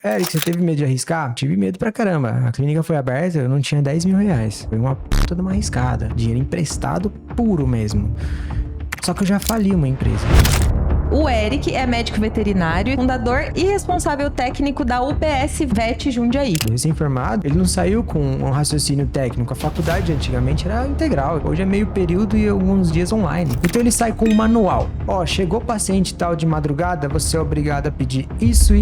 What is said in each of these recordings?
Eric, você teve medo de arriscar? Tive medo pra caramba. A clínica foi aberta, eu não tinha 10 mil reais. Foi uma puta de uma arriscada. Dinheiro emprestado puro mesmo. Só que eu já fali uma empresa. O Eric é médico veterinário, fundador e responsável técnico da UPS Vet Jundiaí. Recém-formado, ele não saiu com um raciocínio técnico. A faculdade antigamente era integral, hoje é meio período e alguns dias online. Então ele sai com um manual. Ó, chegou paciente tal de madrugada, você é obrigado a pedir isso.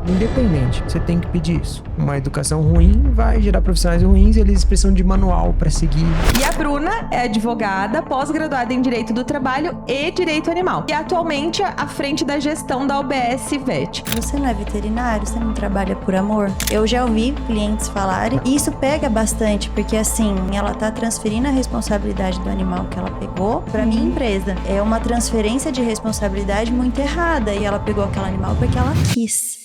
Independente, você tem que pedir isso. Uma educação ruim vai gerar profissionais ruins e eles precisam de manual pra seguir. E a Bruna é advogada, pós-graduada em Direito do Trabalho e Direito Animal. E atualmente à frente da gestão da UBS Vet. Você não é veterinário? Você não trabalha por amor? Eu já ouvi clientes falarem, e isso pega bastante, porque assim, ela tá transferindo a responsabilidade do animal que ela pegou pra minha empresa. É uma transferência de responsabilidade muito errada, e ela pegou aquele animal porque ela quis.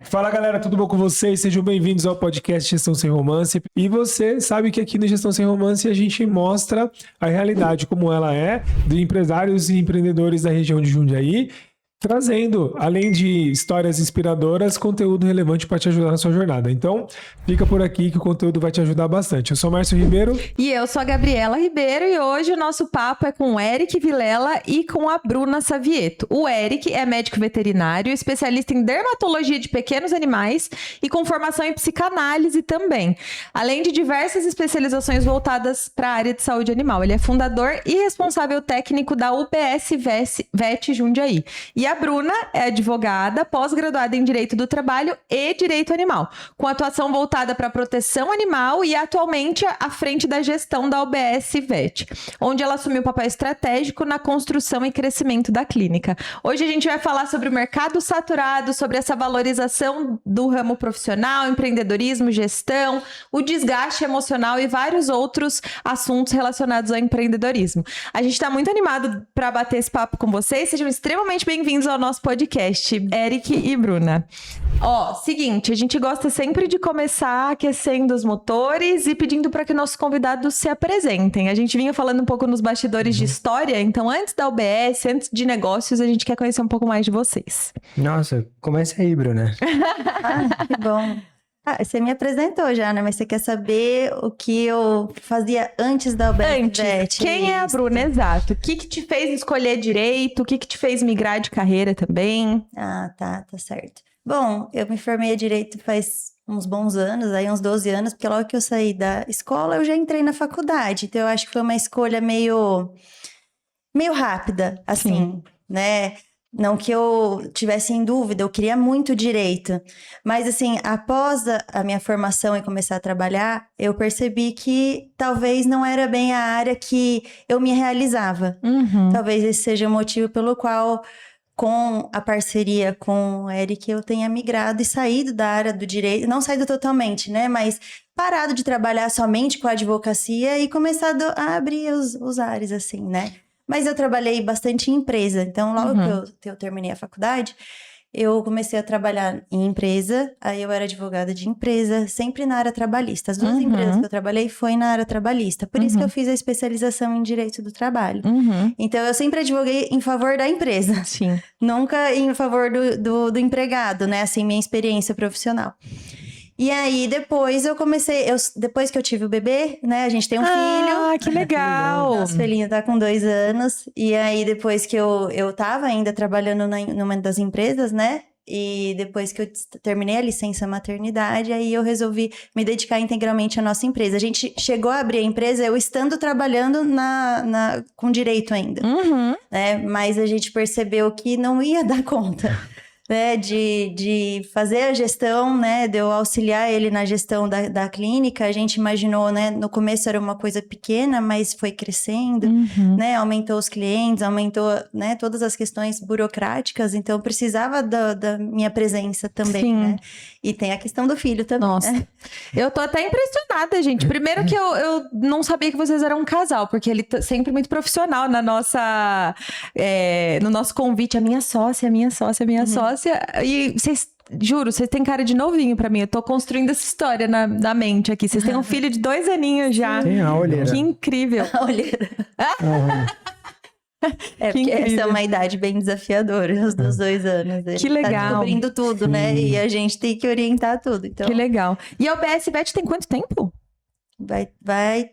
Fala galera, tudo bom com vocês? Sejam bem-vindos ao podcast Gestão Sem Romance. E você sabe que aqui no Gestão Sem Romance a gente mostra a realidade como ela é de empresários e empreendedores da região de Jundiaí, trazendo, além de histórias inspiradoras, conteúdo relevante para te ajudar na sua jornada. Então, fica por aqui que o conteúdo vai te ajudar bastante. Eu sou o Márcio Ribeiro. E eu sou a Gabriela Ribeiro e hoje o nosso papo é com o Eric Vilela e com a Bruna Savieto. O Eric é médico veterinário, especialista em dermatologia de pequenos animais e com formação em psicanálise também, além de diversas especializações voltadas para a área de saúde animal. Ele é fundador e responsável técnico da UPS Vet Jundiaí. E a Bruna é advogada, pós-graduada em Direito do Trabalho e Direito Animal, com atuação voltada para a proteção animal e atualmente à frente da gestão da UBS Vet, onde ela assumiu um papel estratégico na construção e crescimento da clínica. Hoje a gente vai falar sobre o mercado saturado, sobre essa valorização do ramo profissional, empreendedorismo, gestão, o desgaste emocional e vários outros assuntos relacionados ao empreendedorismo. A gente está muito animado para bater esse papo com vocês, sejam extremamente bem-vindos ao nosso podcast, Eric e Bruna. Ó, seguinte, a gente gosta sempre de começar aquecendo os motores e pedindo para que nossos convidados se apresentem. A gente vinha falando um pouco nos bastidores de história, então antes da UBS, antes de negócios, a gente quer conhecer um pouco mais de vocês. Nossa, começa aí, Bruna. Que bom. Você me apresentou já, né? Mas você quer saber o que eu fazia antes da UBS Vet? Quem é a Bruna? Exato. O que te fez escolher direito? O que te fez migrar de carreira também? Tá certo. Bom, eu me formei em Direito faz uns bons anos, aí uns 12 anos, porque logo que eu saí da escola, eu já entrei na faculdade. Então, eu acho que foi uma escolha meio rápida, assim, né? Não que eu tivesse em dúvida, eu queria muito direito. Mas, assim, após a minha formação e começar a trabalhar, eu percebi que talvez não era bem a área que eu me realizava. Talvez esse seja o motivo pelo qual, com a parceria com o Eric, eu tenha migrado e saído da área do direito. Não saído totalmente, né? Mas parado de trabalhar somente com a advocacia e começado a abrir os ares, assim, né? Mas eu trabalhei bastante em empresa, então logo que eu terminei a faculdade, eu comecei a trabalhar em empresa, aí eu era advogada de empresa, sempre na área trabalhista. As duas empresas que eu trabalhei foi na área trabalhista, por isso que eu fiz a especialização em Direito do Trabalho. Então eu sempre advoguei em favor da empresa, nunca em favor do empregado, né, assim, minha experiência profissional. E aí, depois eu comecei... depois que eu tive o bebê, né? A gente tem um filho. Ah, que legal! Nosso filhinho tá com 2 anos. E aí, depois que eu tava ainda trabalhando numa das empresas, né? E depois que eu terminei a licença maternidade, aí eu resolvi me dedicar integralmente à nossa empresa. A gente chegou a abrir a empresa eu estando trabalhando com direito ainda. Né? Mas a gente percebeu que não ia dar conta. Né, de fazer a gestão, né, de eu auxiliar ele na gestão da clínica. A gente imaginou, né, no começo era uma coisa pequena, mas foi crescendo, né, aumentou os clientes, aumentou, né, todas as questões burocráticas, então eu precisava da minha presença também, né, e tem a questão do filho também. Nossa, né? Eu tô até impressionada, gente. Primeiro que eu não sabia que vocês eram um casal, porque ele tá sempre muito profissional na nossa, no nosso convite, a minha sócia, e vocês juro, vocês têm cara de novinho pra mim. Eu tô construindo essa história na mente aqui. Vocês têm um filho de 2 aninhos já. Tem a olheira. Que incrível. Olha, Aham. é Que porque essa é incrível. uma idade bem desafiadora, os dos 2 anos. Ele Que legal. Tá descobrindo tudo, né? E a gente tem que orientar tudo. Então, Que legal. E a UBS Vet tem quanto tempo? vai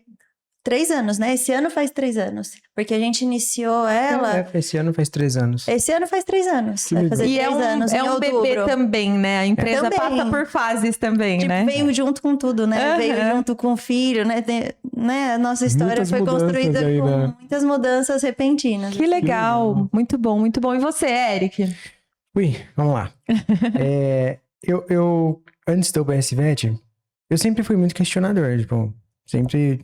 3 anos, né? Esse ano faz 3 anos. Porque a gente iniciou ela... Esse ano faz 3 anos. Esse ano faz 3 anos. Que Vai legal. fazer E 3 anos em um bebê outubro. também, né? A empresa Também. passa por fases também, Tipo, né? veio junto com tudo, né? Aham. Veio junto com o filho, né? Né? A nossa história Muitas foi mudanças construída aí, com né? muitas mudanças repentinas. Que legal. Muito bom, muito bom. E você, Eric? Ui, vamos lá. Eu antes do UBS Vet, eu sempre fui muito questionador, tipo, sempre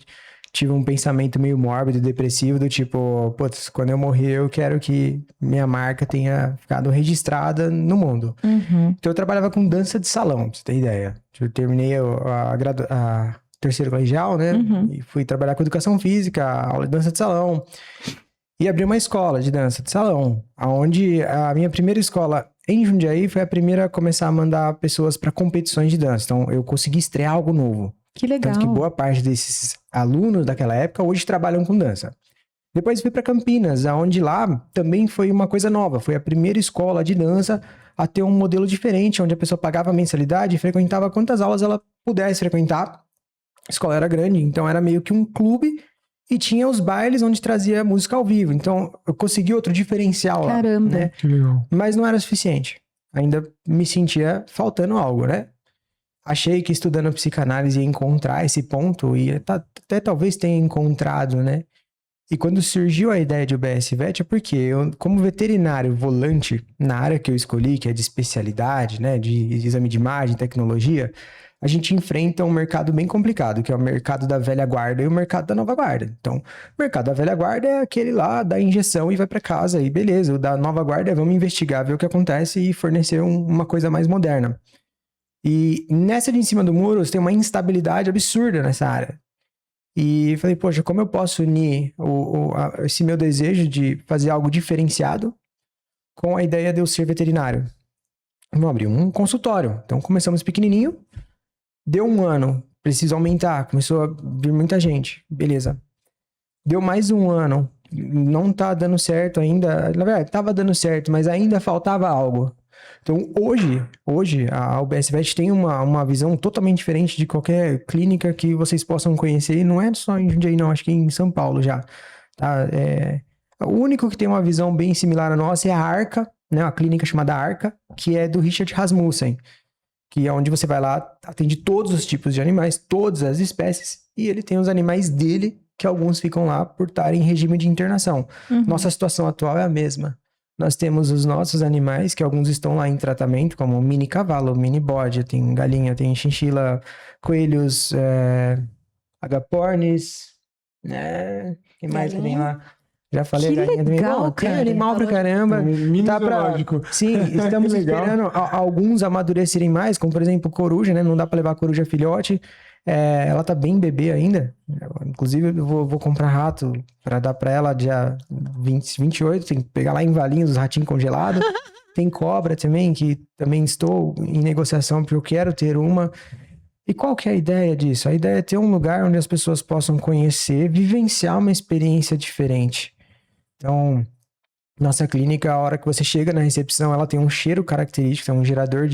tive um pensamento meio mórbido, depressivo, do tipo, putz, quando eu morrer eu quero que minha marca tenha ficado registrada no mundo. Então eu trabalhava com dança de salão, pra você ter ideia. Eu terminei a terceiro colegial, né? E fui trabalhar com educação física, aula de dança de salão. E abri uma escola de dança de salão, onde a minha primeira escola em Jundiaí foi a primeira a começar a mandar pessoas para competições de dança. Então eu consegui estrear algo novo. Que legal. Tanto que boa parte desses alunos daquela época hoje trabalham com dança. Depois fui para Campinas, onde lá também foi uma coisa nova. Foi a primeira escola de dança a ter um modelo diferente, onde a pessoa pagava mensalidade e frequentava quantas aulas ela pudesse frequentar. A escola era grande, então era meio que um clube e tinha os bailes onde trazia música ao vivo. Então eu consegui outro diferencial lá, Caramba. né? Que legal. Mas não era suficiente. Ainda me sentia faltando algo, né? Achei que estudando psicanálise ia encontrar esse ponto e até talvez tenha encontrado, né? E quando surgiu a ideia de UBS Vet é porque eu, como veterinário volante na área que eu escolhi, que é de especialidade, né? De exame de imagem, tecnologia, a gente enfrenta um mercado bem complicado, que é o mercado da velha guarda e o mercado da nova guarda. Então, o mercado da velha guarda é aquele lá, dá injeção e vai para casa, e beleza. O da nova guarda é vamos investigar, ver o que acontece e fornecer uma coisa mais moderna. E nessa de em cima do muro, tem uma instabilidade absurda nessa área. E falei, poxa, como eu posso unir esse meu desejo de fazer algo diferenciado com a ideia de eu ser veterinário? Vamos abrir um consultório. Então começamos pequenininho, deu 1 ano, preciso aumentar, começou a vir muita gente, beleza. Deu mais 1 ano, não tá dando certo ainda, na verdade, tava dando certo, mas ainda faltava algo. Então, hoje a UBS Vet tem uma visão totalmente diferente de qualquer clínica que vocês possam conhecer. E não é só em Jundiaí, não. Acho que em São Paulo já. Tá? O único que tem uma visão bem similar à nossa é a Arca, né? Uma clínica chamada Arca, que é do Richard Rasmussen. Que é onde você vai lá, atende todos os tipos de animais, todas as espécies. E ele tem os animais dele, que alguns ficam lá por estarem em regime de internação. Nossa situação atual é a mesma. Nós temos os nossos animais, que alguns estão lá em tratamento, como mini cavalo, mini bode, tem galinha, tem chinchila, coelhos, agapornis, né? Que mais que tem lá? Já falei Que galinha também. legal, Bom, tem cara. animal pra caramba. Mini Dá pra... zoológico. Sim, estamos Que legal. esperando alguns amadurecerem mais, como por exemplo coruja, né? Não dá pra levar coruja filhote. Ela tá bem bebê ainda. Inclusive, eu vou comprar rato pra dar pra ela dia 28. Tem que pegar lá em Valinhos os ratinhos congelados. Tem cobra também, que também estou em negociação porque eu quero ter uma. E qual que é a ideia disso? A ideia é ter um lugar onde as pessoas possam conhecer, vivenciar uma experiência diferente. Então, nossa clínica, a hora que você chega na recepção, ela tem um cheiro característico, é um gerador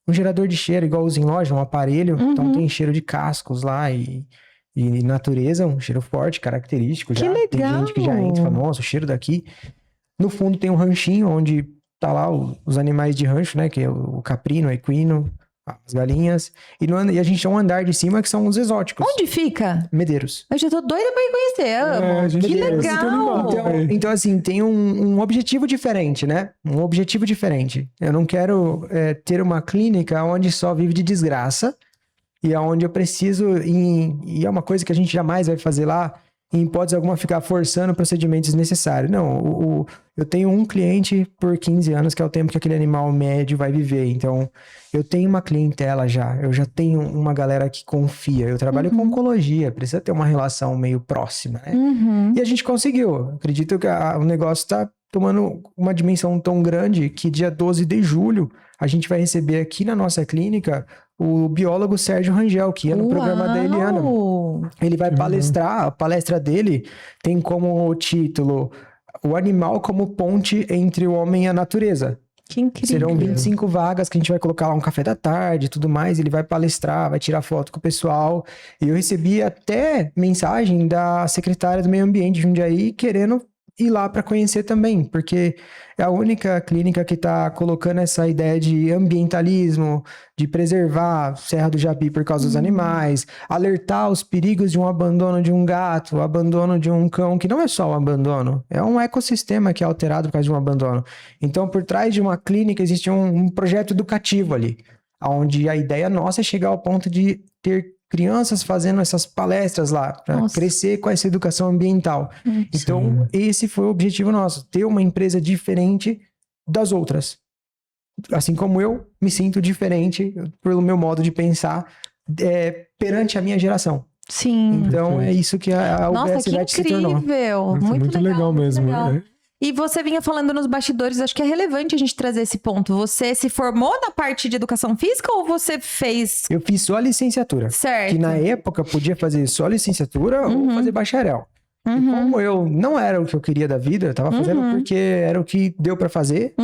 um gerador de cheiro, igual usa em loja, um aparelho. Então tem cheiro de cascos lá e natureza, um cheiro forte, característico. Que já. legal! Tem gente que já entra e fala, nossa, o cheiro daqui. No fundo tem um ranchinho, onde tá lá os animais de rancho, né? Que é o caprino, o equino, as galinhas. E a gente tem um andar de cima que são os exóticos. Onde fica? Medeiros. Eu já tô doida pra ir conhecer, amo. a gente Que quer esse legal! animal. Então, assim, tem um objetivo diferente, né? Um objetivo diferente. Eu não quero ter uma clínica onde só vive de desgraça e onde eu preciso, e é uma coisa que a gente jamais vai fazer lá, em hipótese alguma, ficar forçando procedimentos desnecessários. Não, eu tenho um cliente por 15 anos, que é o tempo que aquele animal médio vai viver. Então, eu tenho uma clientela já, eu já tenho uma galera que confia. Eu trabalho com oncologia, precisa ter uma relação meio próxima, né? E a gente conseguiu. Acredito que o negócio tá tomando uma dimensão tão grande que dia 12 de julho a gente vai receber aqui na nossa clínica o biólogo Sérgio Rangel, que ia no programa da Eliana. Ele vai palestrar, a palestra dele tem como título O Animal como Ponte entre o Homem e a Natureza. Que incrível. Serão 25 vagas que a gente vai colocar lá um café da tarde e tudo mais. Ele vai palestrar, vai tirar foto com o pessoal. E eu recebi até mensagem da secretária do Meio Ambiente de Jundiaí querendo ir lá para conhecer também, porque é a única clínica que está colocando essa ideia de ambientalismo, de preservar Serra do Japi por causa dos animais, alertar os perigos de um abandono de um gato, o abandono de um cão, que não é só o abandono, é um ecossistema que é alterado por causa de um abandono. Então, por trás de uma clínica existe um projeto educativo ali, onde a ideia nossa é chegar ao ponto de ter crianças fazendo essas palestras lá, para crescer com essa educação ambiental. Então, esse foi o objetivo nosso, ter uma empresa diferente das outras. Assim como eu me sinto diferente pelo meu modo de pensar perante a minha geração. Sim. Então, é isso que a Nossa, UBS que VET se tornou. incrível. Muito legal mesmo. Legal. E você vinha falando nos bastidores, acho que é relevante a gente trazer esse ponto. Você se formou na parte de educação física ou você fez... Eu fiz só a licenciatura. Certo. Que na época podia fazer só licenciatura ou fazer bacharel. E como eu não era o que eu queria da vida, eu tava fazendo porque era o que deu pra fazer.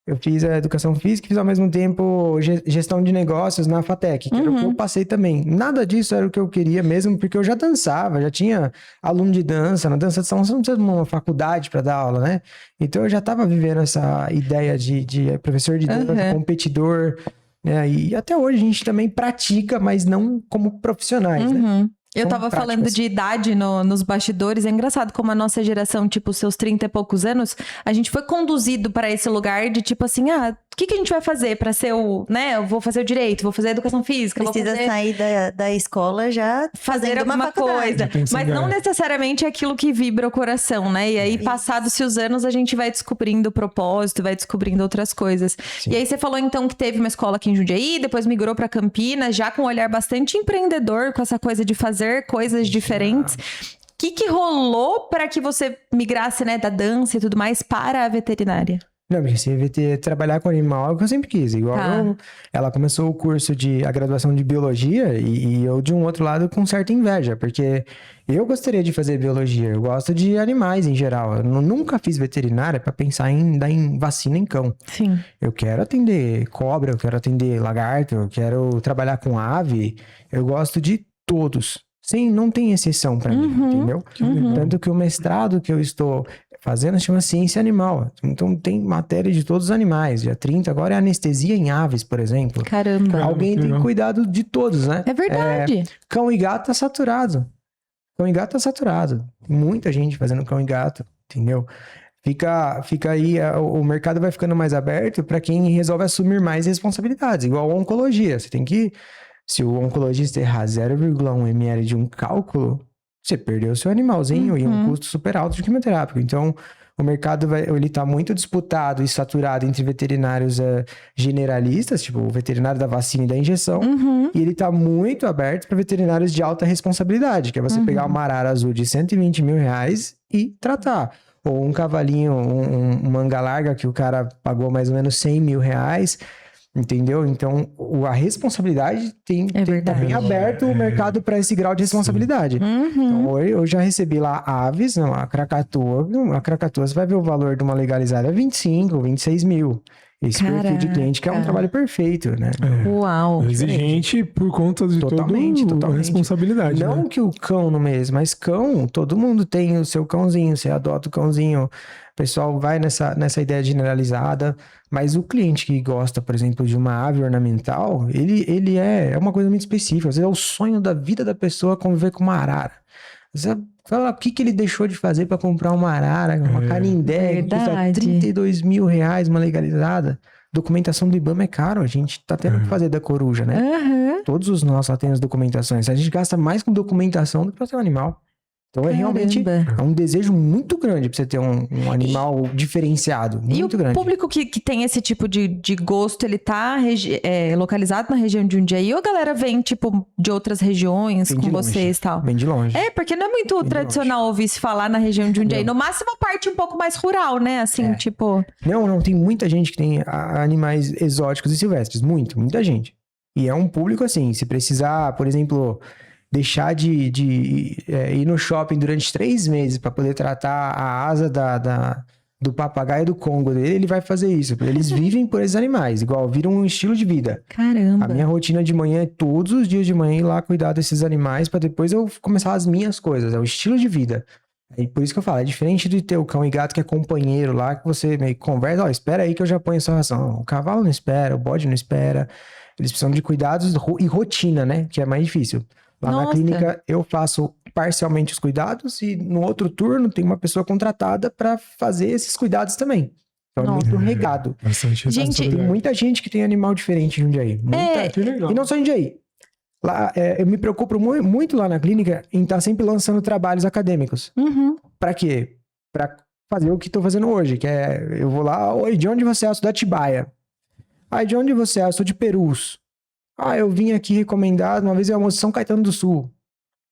Eu fiz a educação física e fiz ao mesmo tempo gestão de negócios na FATEC, que era o que eu passei também. Nada disso era o que eu queria mesmo, porque eu já dançava, já tinha aluno de dança. Na dança de salão você não precisa de uma faculdade para dar aula, né? Então eu já estava vivendo essa ideia de professor de dança, competidor, né? E até hoje a gente também pratica, mas não como profissionais, né? Eu tava falando de idade nos bastidores. É engraçado como a nossa geração, tipo, seus 30 e poucos anos, a gente foi conduzido para esse lugar de tipo assim, o que a gente vai fazer para ser eu vou fazer o direito, vou fazer a educação física, Precisa vou fazer... sair da escola já fazer fazendo alguma coisa, mas não necessariamente aquilo que vibra o coração, né? E aí, passados-se os anos, a gente vai descobrindo o propósito, vai descobrindo outras coisas. Sim. E aí, você falou então que teve uma escola aqui em Jundiaí, depois migrou para Campinas, já com um olhar bastante empreendedor, com essa coisa de fazer coisas diferentes. O que rolou para que você migrasse, né, da dança e tudo mais para a veterinária? Não, porque se trabalhar com animal é o que eu sempre quis. Igual ela começou o curso a graduação de biologia e eu, de um outro lado, com certa inveja, porque eu gostaria de fazer biologia, eu gosto de animais em geral. Eu nunca fiz veterinária para pensar em dar vacina em cão. Sim. Eu quero atender cobra, eu quero atender lagarto, eu quero trabalhar com ave, eu gosto de todos. Sim, não tem exceção para mim, entendeu? Tanto que o mestrado que eu estou fazendo chama Ciência Animal. Então tem matéria de todos os animais. Dia 30 agora é anestesia em aves, por exemplo. Caramba. Alguém tem cuidado de todos, né? É verdade. Cão e gato tá saturado. Cão e gato tá saturado. Tem muita gente fazendo cão e gato, entendeu? Fica aí, o mercado vai ficando mais aberto para quem resolve assumir mais responsabilidades. Igual a oncologia. Você tem que... Se o oncologista errar 0,1 ml de um cálculo, você perdeu o seu animalzinho e um custo super alto de quimioterápico. Então, o mercado ele tá muito disputado e saturado entre veterinários generalistas, tipo o veterinário da vacina e da injeção, e ele tá muito aberto para veterinários de alta responsabilidade, que é você pegar uma arara azul de 120 mil reais e tratar. Ou um cavalinho, um manga larga que o cara pagou mais ou menos 100 mil reais... Entendeu? Então, a responsabilidade tem tá bem aberto o mercado para esse grau de responsabilidade. Então, eu já recebi lá aves, a Krakatoa. A Krakatoa, você vai ver o valor de uma legalizada é 25, 26 mil. Esse perfil de cliente que é um trabalho perfeito, né? Uau. Exigente por conta de totalmente. A responsabilidade. Não que o cão no mês, mas cão, todo mundo tem o seu cãozinho, você adota o cãozinho. O pessoal vai nessa ideia generalizada, mas o cliente que gosta, por exemplo, de uma ave ornamental, ele é uma coisa muito específica. Às vezes é o sonho da vida da pessoa conviver com uma arara. Você fala, o que ele deixou de fazer para comprar uma arara, uma canindé, que custa 32 mil reais, uma legalizada. Documentação do IBAMA é caro, a gente tá tendo que fazer da coruja, né? Todos os nossos lá têm as documentações. A gente gasta mais com documentação do que para ter um animal. Então é realmente Caramba. um desejo muito grande pra você ter um animal diferenciado. E o Muito grande. público que tem esse tipo de gosto, ele tá localizado na região de Jundiaí ou a galera vem, tipo, de outras regiões Vem com de longe. vocês e tal? Bem de longe. É, porque não é muito de tradicional ouvir se falar na região de Jundiaí. Não. No máximo, a parte um pouco mais rural, né? Assim, É. tipo... Não, tem muita gente que tem animais exóticos e silvestres. Muita gente. E é um público assim, se precisar, por exemplo, deixar de ir no shopping durante 3 meses para poder tratar a asa do papagaio do Congo dele, ele vai fazer isso. Eles vivem por esses animais, igual, viram um estilo de vida. Caramba. A minha rotina de manhã é todos os dias de manhã ir lá cuidar desses animais para depois eu começar as minhas coisas. É o estilo de vida. E por isso que eu falo, é diferente de ter o cão e gato que é companheiro lá, que você meio que conversa, ó, espera aí que eu já ponho sua ração. O cavalo não espera, o bode não espera. Eles precisam de cuidados e rotina, né? Que é mais difícil. Lá na Nossa. clínica eu faço parcialmente os cuidados e no outro turno tem uma pessoa contratada para fazer esses cuidados também. Então é Nossa. muito regado. Bastante Gente, Tem responsabilidade. muita gente que tem animal diferente em Jundiaí. Muita... Que legal. E não só em Jundiaí. Lá, eu me preocupo muito lá na clínica em estar sempre lançando trabalhos acadêmicos. Uhum. Pra quê? Pra fazer o que tô fazendo hoje, que é, eu vou lá, oi, de onde você é? Eu sou da Atibaia. Ah, de onde você é? Eu sou de Perus. Ah, eu vim aqui recomendado, uma vez eu almocei em São Caetano do Sul.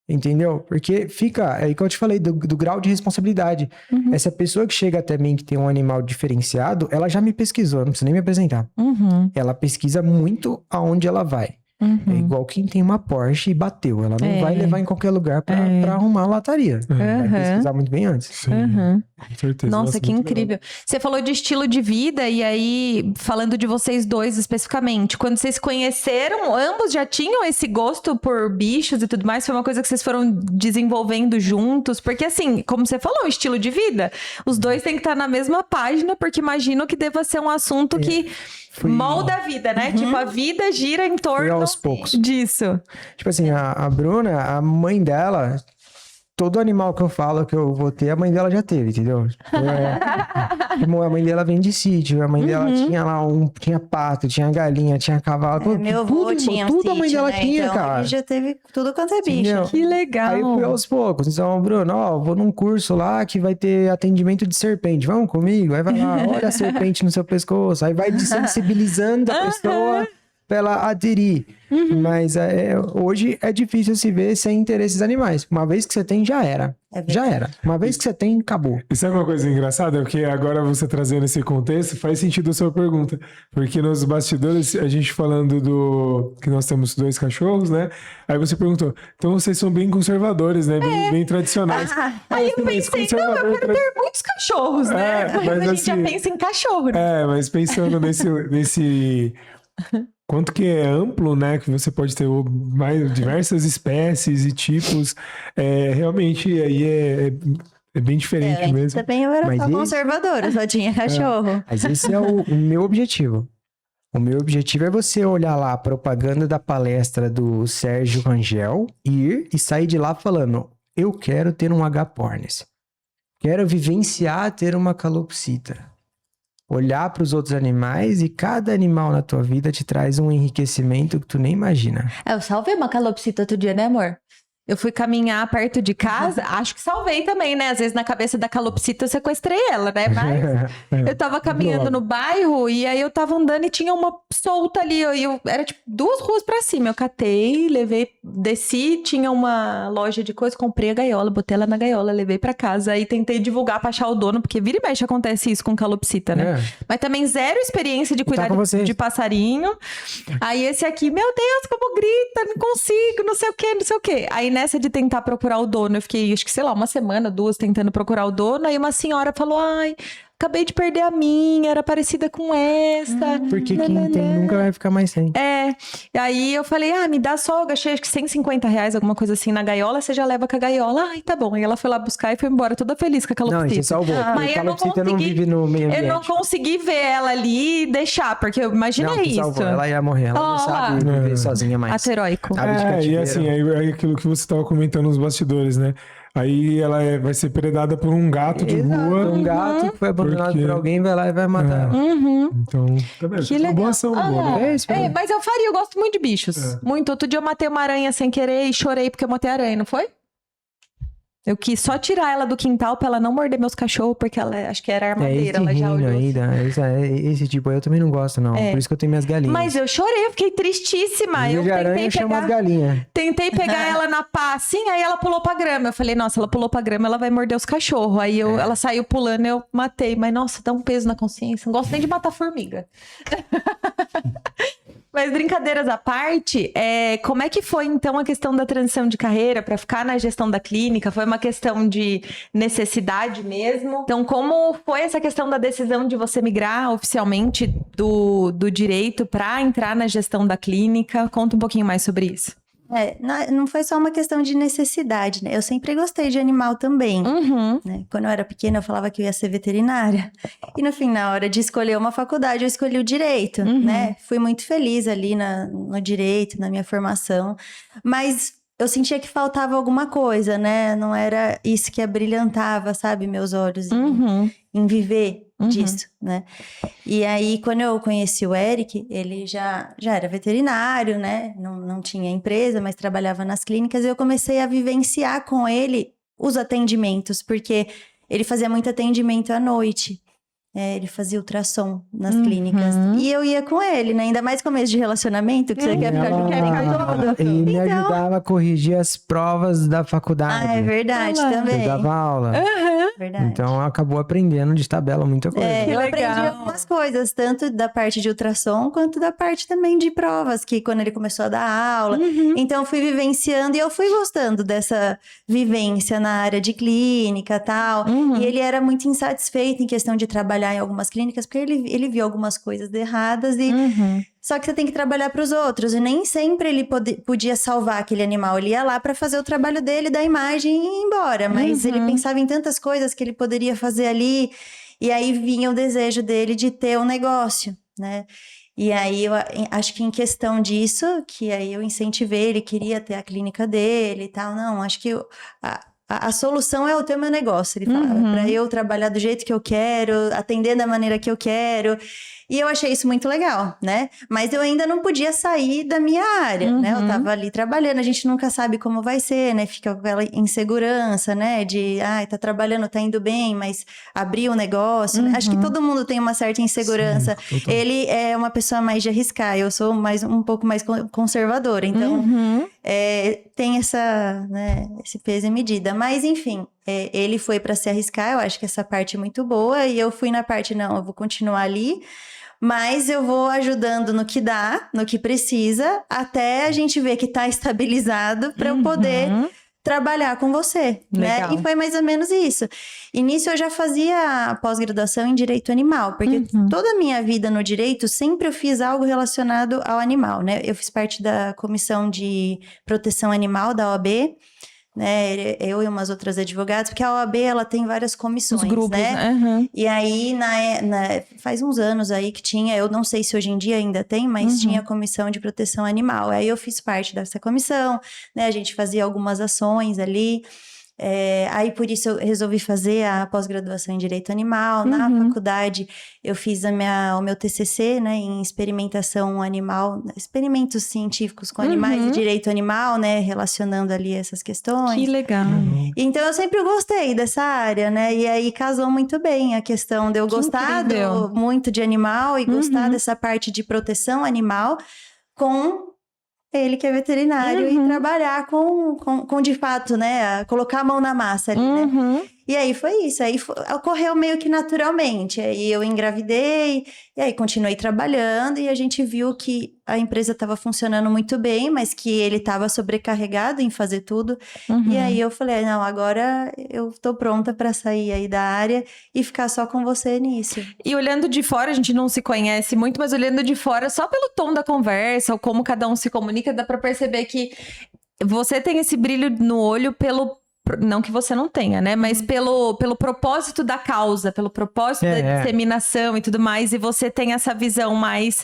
Entendeu? Porque fica, é aí que eu te falei, do grau de responsabilidade. Uhum. Essa pessoa que chega até mim, que tem um animal diferenciado, ela já me pesquisou, não precisa nem me apresentar. Uhum. Ela pesquisa muito aonde ela vai. É Uhum. igual quem tem uma Porsche e bateu. Ela não É. vai levar em qualquer lugar pra arrumar a lataria. Vai Uhum. pesquisar muito bem antes. Sim, Uhum. com certeza. Nossa, que muito incrível. Você falou de estilo de vida, e aí, falando de vocês dois especificamente, quando vocês se conheceram, ambos já tinham esse gosto por bichos e tudo mais? Foi uma coisa que vocês foram desenvolvendo juntos? Porque, assim, como você falou, o estilo de vida, os dois têm que estar na mesma página, porque imagino que deva ser um assunto que Fui- molda a vida, né? Tipo, a vida gira em torno aos poucos. disso. Tipo assim, a Bruna, a mãe dela, todo animal que eu falo que eu vou ter, a mãe dela já teve, entendeu? Como a mãe dela vem de sítio, a mãe dela tinha lá tinha pato, tinha galinha, tinha cavalo. Meu avô tinha um tudo a mãe sítio, dela né? tinha, Então, cara. ele já teve tudo quanto é bicho. Entendeu? Que legal. Aí eu fui aos poucos. Então, Bruno, ó, vou num curso lá que vai ter atendimento de serpente. Vamos comigo? Aí vai lá, olha a serpente no seu pescoço. Aí vai desensibilizando a pessoa pra ela aderir. Mas hoje é difícil se ver sem ter esses animais. Uma vez que você tem, já era. É verdade. Já era. Uma vez que você tem, acabou. E sabe uma coisa engraçada? Porque agora você trazendo esse contexto, faz sentido a sua pergunta. Porque nos bastidores, a gente falando que nós temos 2 cachorros, né? Aí você perguntou, então vocês são bem conservadores, né? Bem tradicionais. Aí eu Mas pensei, não, eu conservador quero ter muitos cachorros, né? É, Mas mas a gente já assim- pensa em cachorro, né? É, mas pensando nesse quanto que é amplo, né? Que você pode ter diversas espécies e tipos. Realmente aí é bem diferente Antes mesmo. também eu era Mas só esse- conservadora, só tinha cachorro. Mas esse é o meu objetivo. O meu objetivo é você olhar lá a propaganda da palestra do Sérgio Rangel, ir e sair de lá falando: eu quero ter um H-Pornis. Quero vivenciar ter uma calopsita. Olhar para os outros animais e cada animal na tua vida te traz um enriquecimento que tu nem imagina. Eu salvei uma calopsita outro dia, né, amor? Eu fui caminhar perto de casa, acho que salvei também, né? Às vezes na cabeça da calopsita eu sequestrei ela, né? Mas eu tava caminhando no bairro e aí eu tava andando e tinha uma solta ali. Era tipo 2 ruas pra cima. Eu catei, levei, desci, tinha uma loja de coisa, comprei a gaiola, botei ela na gaiola, levei pra casa. Aí tentei divulgar pra achar o dono, porque vira e mexe acontece isso com calopsita, né? Mas também zero experiência de cuidar com você. de passarinho. Aí esse aqui, meu Deus, como grita, não consigo, não sei o quê, não sei o quê. Aí nessa de tentar procurar o dono, eu fiquei, acho que sei lá, 1 semana, 2, tentando procurar o dono. Aí uma senhora falou, ai, acabei de perder a minha, era parecida com essa. Porque quem tem nunca vai ficar mais sem. E aí eu falei, me dá só, gastei acho que R$150, alguma coisa assim, na gaiola, você já leva com a gaiola. Ai, tá bom. Aí ela foi lá buscar e foi embora, toda feliz com a Não, calopsita. você salvou. Mas Porque eu não calopsita não consegui- vive no meio ambiente. Eu não consegui ver ela ali e deixar, porque eu imaginei Não, tu isso. salvou. Ela ia morrer. Ela não Ó sabe lá. viver sozinha mais. Ato heróico. Ave de E cativeiro. assim, aí aquilo que você tava comentando nos bastidores, né? Aí ela vai ser predada por um gato de Exato, rua. um gato que foi abandonado Porque- por alguém, vai lá e vai matar ela. Uhum. Então, tá vendo? Que Uma legal. boa ação, boa, né? É isso, né? Mas eu faria, eu gosto muito de bichos. Muito. Outro dia eu matei uma aranha sem querer e chorei porque eu matei a aranha, não foi? Eu quis só tirar ela do quintal pra ela não morder meus cachorros, porque ela acho que era armadeira, ela já olhou. Esse tipo aí eu também não gosto, não. Por isso que eu tenho minhas galinhas. Mas eu chorei, eu fiquei tristíssima. Eu tentei chama as galinhas. Tentei pegar ela na pá, assim, aí ela pulou pra grama. Eu falei, nossa, ela pulou pra grama, ela vai morder os cachorros. Aí ela saiu pulando, eu matei. Mas, nossa, dá um peso na consciência. Não gosto nem de matar formiga. Mas brincadeiras à parte, como é que foi então a questão da transição de carreira para ficar na gestão da clínica? Foi uma questão de necessidade mesmo? Então, como foi essa questão da decisão de você migrar oficialmente do direito para entrar na gestão da clínica? Conta um pouquinho mais sobre isso. Não foi só uma questão de necessidade, né? Eu sempre gostei de animal também. Né? Quando eu era pequena, eu falava que eu ia ser veterinária. E no fim, na hora de escolher uma faculdade, eu escolhi o direito, né? Fui muito feliz ali no direito, na minha formação. Mas eu sentia que faltava alguma coisa, né? Não era isso que abrilhantava, sabe? Meus olhos em viver disso, né? E aí, quando eu conheci o Eric, ele já era veterinário, né? Não tinha empresa, mas trabalhava nas clínicas. E eu comecei a vivenciar com ele os atendimentos, porque ele fazia muito atendimento à noite. Ele fazia ultrassom nas clínicas. E eu ia com ele, né? Ainda mais começo de relacionamento, que você quer ficar todo. E me ajudava a corrigir as provas da faculdade. É verdade, também. Eu dava aula. Verdade. Então, acabou aprendendo de tabela muita coisa. Eu aprendi algumas coisas, tanto da parte de ultrassom, quanto da parte também de provas, que quando ele começou a dar aula. Então, eu fui vivenciando e eu fui gostando dessa vivência na área de clínica e tal. E ele era muito insatisfeito em questão de trabalhar em algumas clínicas, porque ele viu algumas coisas erradas e... Só que você tem que trabalhar para os outros, e nem sempre ele podia salvar aquele animal. Ele ia lá para fazer o trabalho dele, da imagem e ir embora. Mas ele pensava em tantas coisas que ele poderia fazer ali, e aí vinha o desejo dele de ter um negócio, né? E aí eu acho que em questão disso, que aí eu incentivei, ele queria ter a clínica dele e tal. Não, acho que a solução é eu ter o meu negócio, ele falava, para eu trabalhar do jeito que eu quero, atender da maneira que eu quero. E eu achei isso muito legal, né? Mas eu ainda não podia sair da minha área, né? Eu tava ali trabalhando, a gente nunca sabe como vai ser, né? Fica aquela insegurança, né? De, tá trabalhando, tá indo bem, mas abrir o negócio, né? Acho que todo mundo tem uma certa insegurança. Sim, ele é uma pessoa mais de arriscar, eu sou um pouco mais conservadora, então tem essa, né? Esse peso e medida. Mas, enfim, ele foi para se arriscar, eu acho que essa parte é muito boa, e eu fui na parte, não, eu vou continuar ali, mas eu vou ajudando no que dá, no que precisa, até a gente ver que tá estabilizado para eu poder trabalhar com você, né? E foi mais ou menos isso. E nisso eu já fazia pós-graduação em Direito Animal, porque toda a minha vida no direito, sempre eu fiz algo relacionado ao animal, né? Eu fiz parte da Comissão de Proteção Animal da OAB, né, eu e umas outras advogadas, porque a OAB, ela tem várias comissões, os grupos, né? E aí, faz uns anos aí que tinha, eu não sei se hoje em dia ainda tem, mas tinha a Comissão de Proteção Animal. Aí eu fiz parte dessa comissão, né, a gente fazia algumas ações ali. Aí por isso eu resolvi fazer a pós-graduação em Direito Animal. Na faculdade eu fiz o meu TCC, né, em experimentação animal, experimentos científicos com animais e direito animal, né, relacionando ali essas questões. Que legal. Então eu sempre gostei dessa área, né, e aí casou muito bem a questão de eu gostar muito de animal e gostar dessa parte de proteção animal com ele que é veterinário e trabalhar com de fato, né? Colocar a mão na massa ali, né? E aí foi isso, ocorreu meio que naturalmente. Aí eu engravidei, e aí continuei trabalhando, e a gente viu que a empresa estava funcionando muito bem, mas que ele estava sobrecarregado em fazer tudo. E aí eu falei, não, agora eu tô pronta para sair aí da área e ficar só com você nisso. E olhando de fora, a gente não se conhece muito, mas olhando de fora, só pelo tom da conversa, ou como cada um se comunica, dá para perceber que você tem esse brilho no olho não que você não tenha, né? Mas pelo propósito da causa, pelo propósito da disseminação e tudo mais. E você tem essa visão mais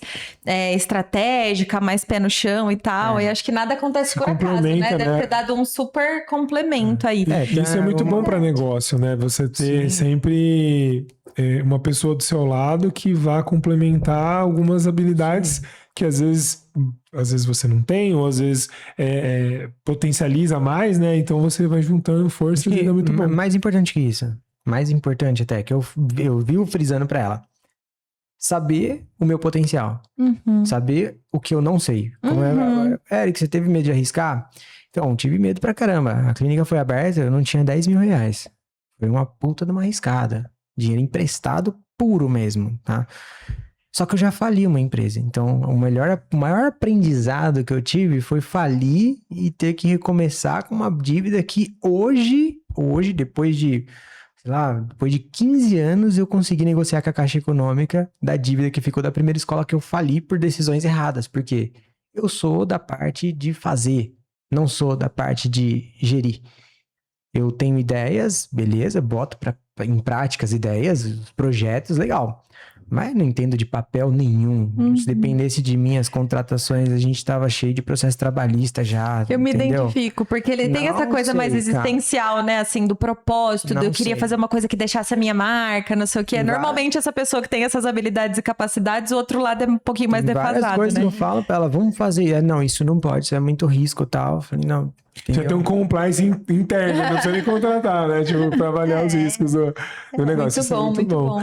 estratégica, mais pé no chão e tal. E acho que nada acontece por acaso, né? Deve ter dado um super complemento aí. Isso é muito bom para negócio, né? Você ter sempre uma pessoa do seu lado que vá complementar algumas habilidades que às vezes você não tem, ou às vezes potencializa mais, né? Então você vai juntando forças e dá muito bom. Mais importante que isso, mais importante até, que eu vivo frisando pra ela. Saber o meu potencial. Saber o que eu não sei. Como Eric, você teve medo de arriscar? Então, tive medo pra caramba. A clínica foi aberta, eu não tinha 10 mil reais. Foi uma puta de uma arriscada. Dinheiro emprestado puro mesmo, tá? Só que eu já fali uma empresa. Então, o maior aprendizado que eu tive foi falir e ter que recomeçar com uma dívida que hoje, depois de 15 anos, eu consegui negociar com a Caixa Econômica da dívida que ficou da primeira escola que eu fali por decisões erradas. Porque eu sou da parte de fazer, não sou da parte de gerir. Eu tenho ideias, beleza, boto em prática as ideias, os projetos, legal. Mas não entendo de papel nenhum. Se dependesse de mim, as contratações, a gente tava cheio de processo trabalhista já. Eu me entendeu? identifico, porque ele tem Não essa coisa sei, mais existencial, né? Assim, do propósito, Não eu queria sei. fazer uma coisa que deixasse a minha marca, não sei o quê. Normalmente, essa pessoa que tem essas habilidades e capacidades, o outro lado é um pouquinho mais Tem várias defasado, coisas né? que eu falo pra ela, vamos fazer. Não, isso não pode, isso é muito risco e tal. Eu falei, não. Já tem um compliance interno, não precisa nem contratar, né? Tipo, pra avaliar os riscos do negócio. Isso é muito bom.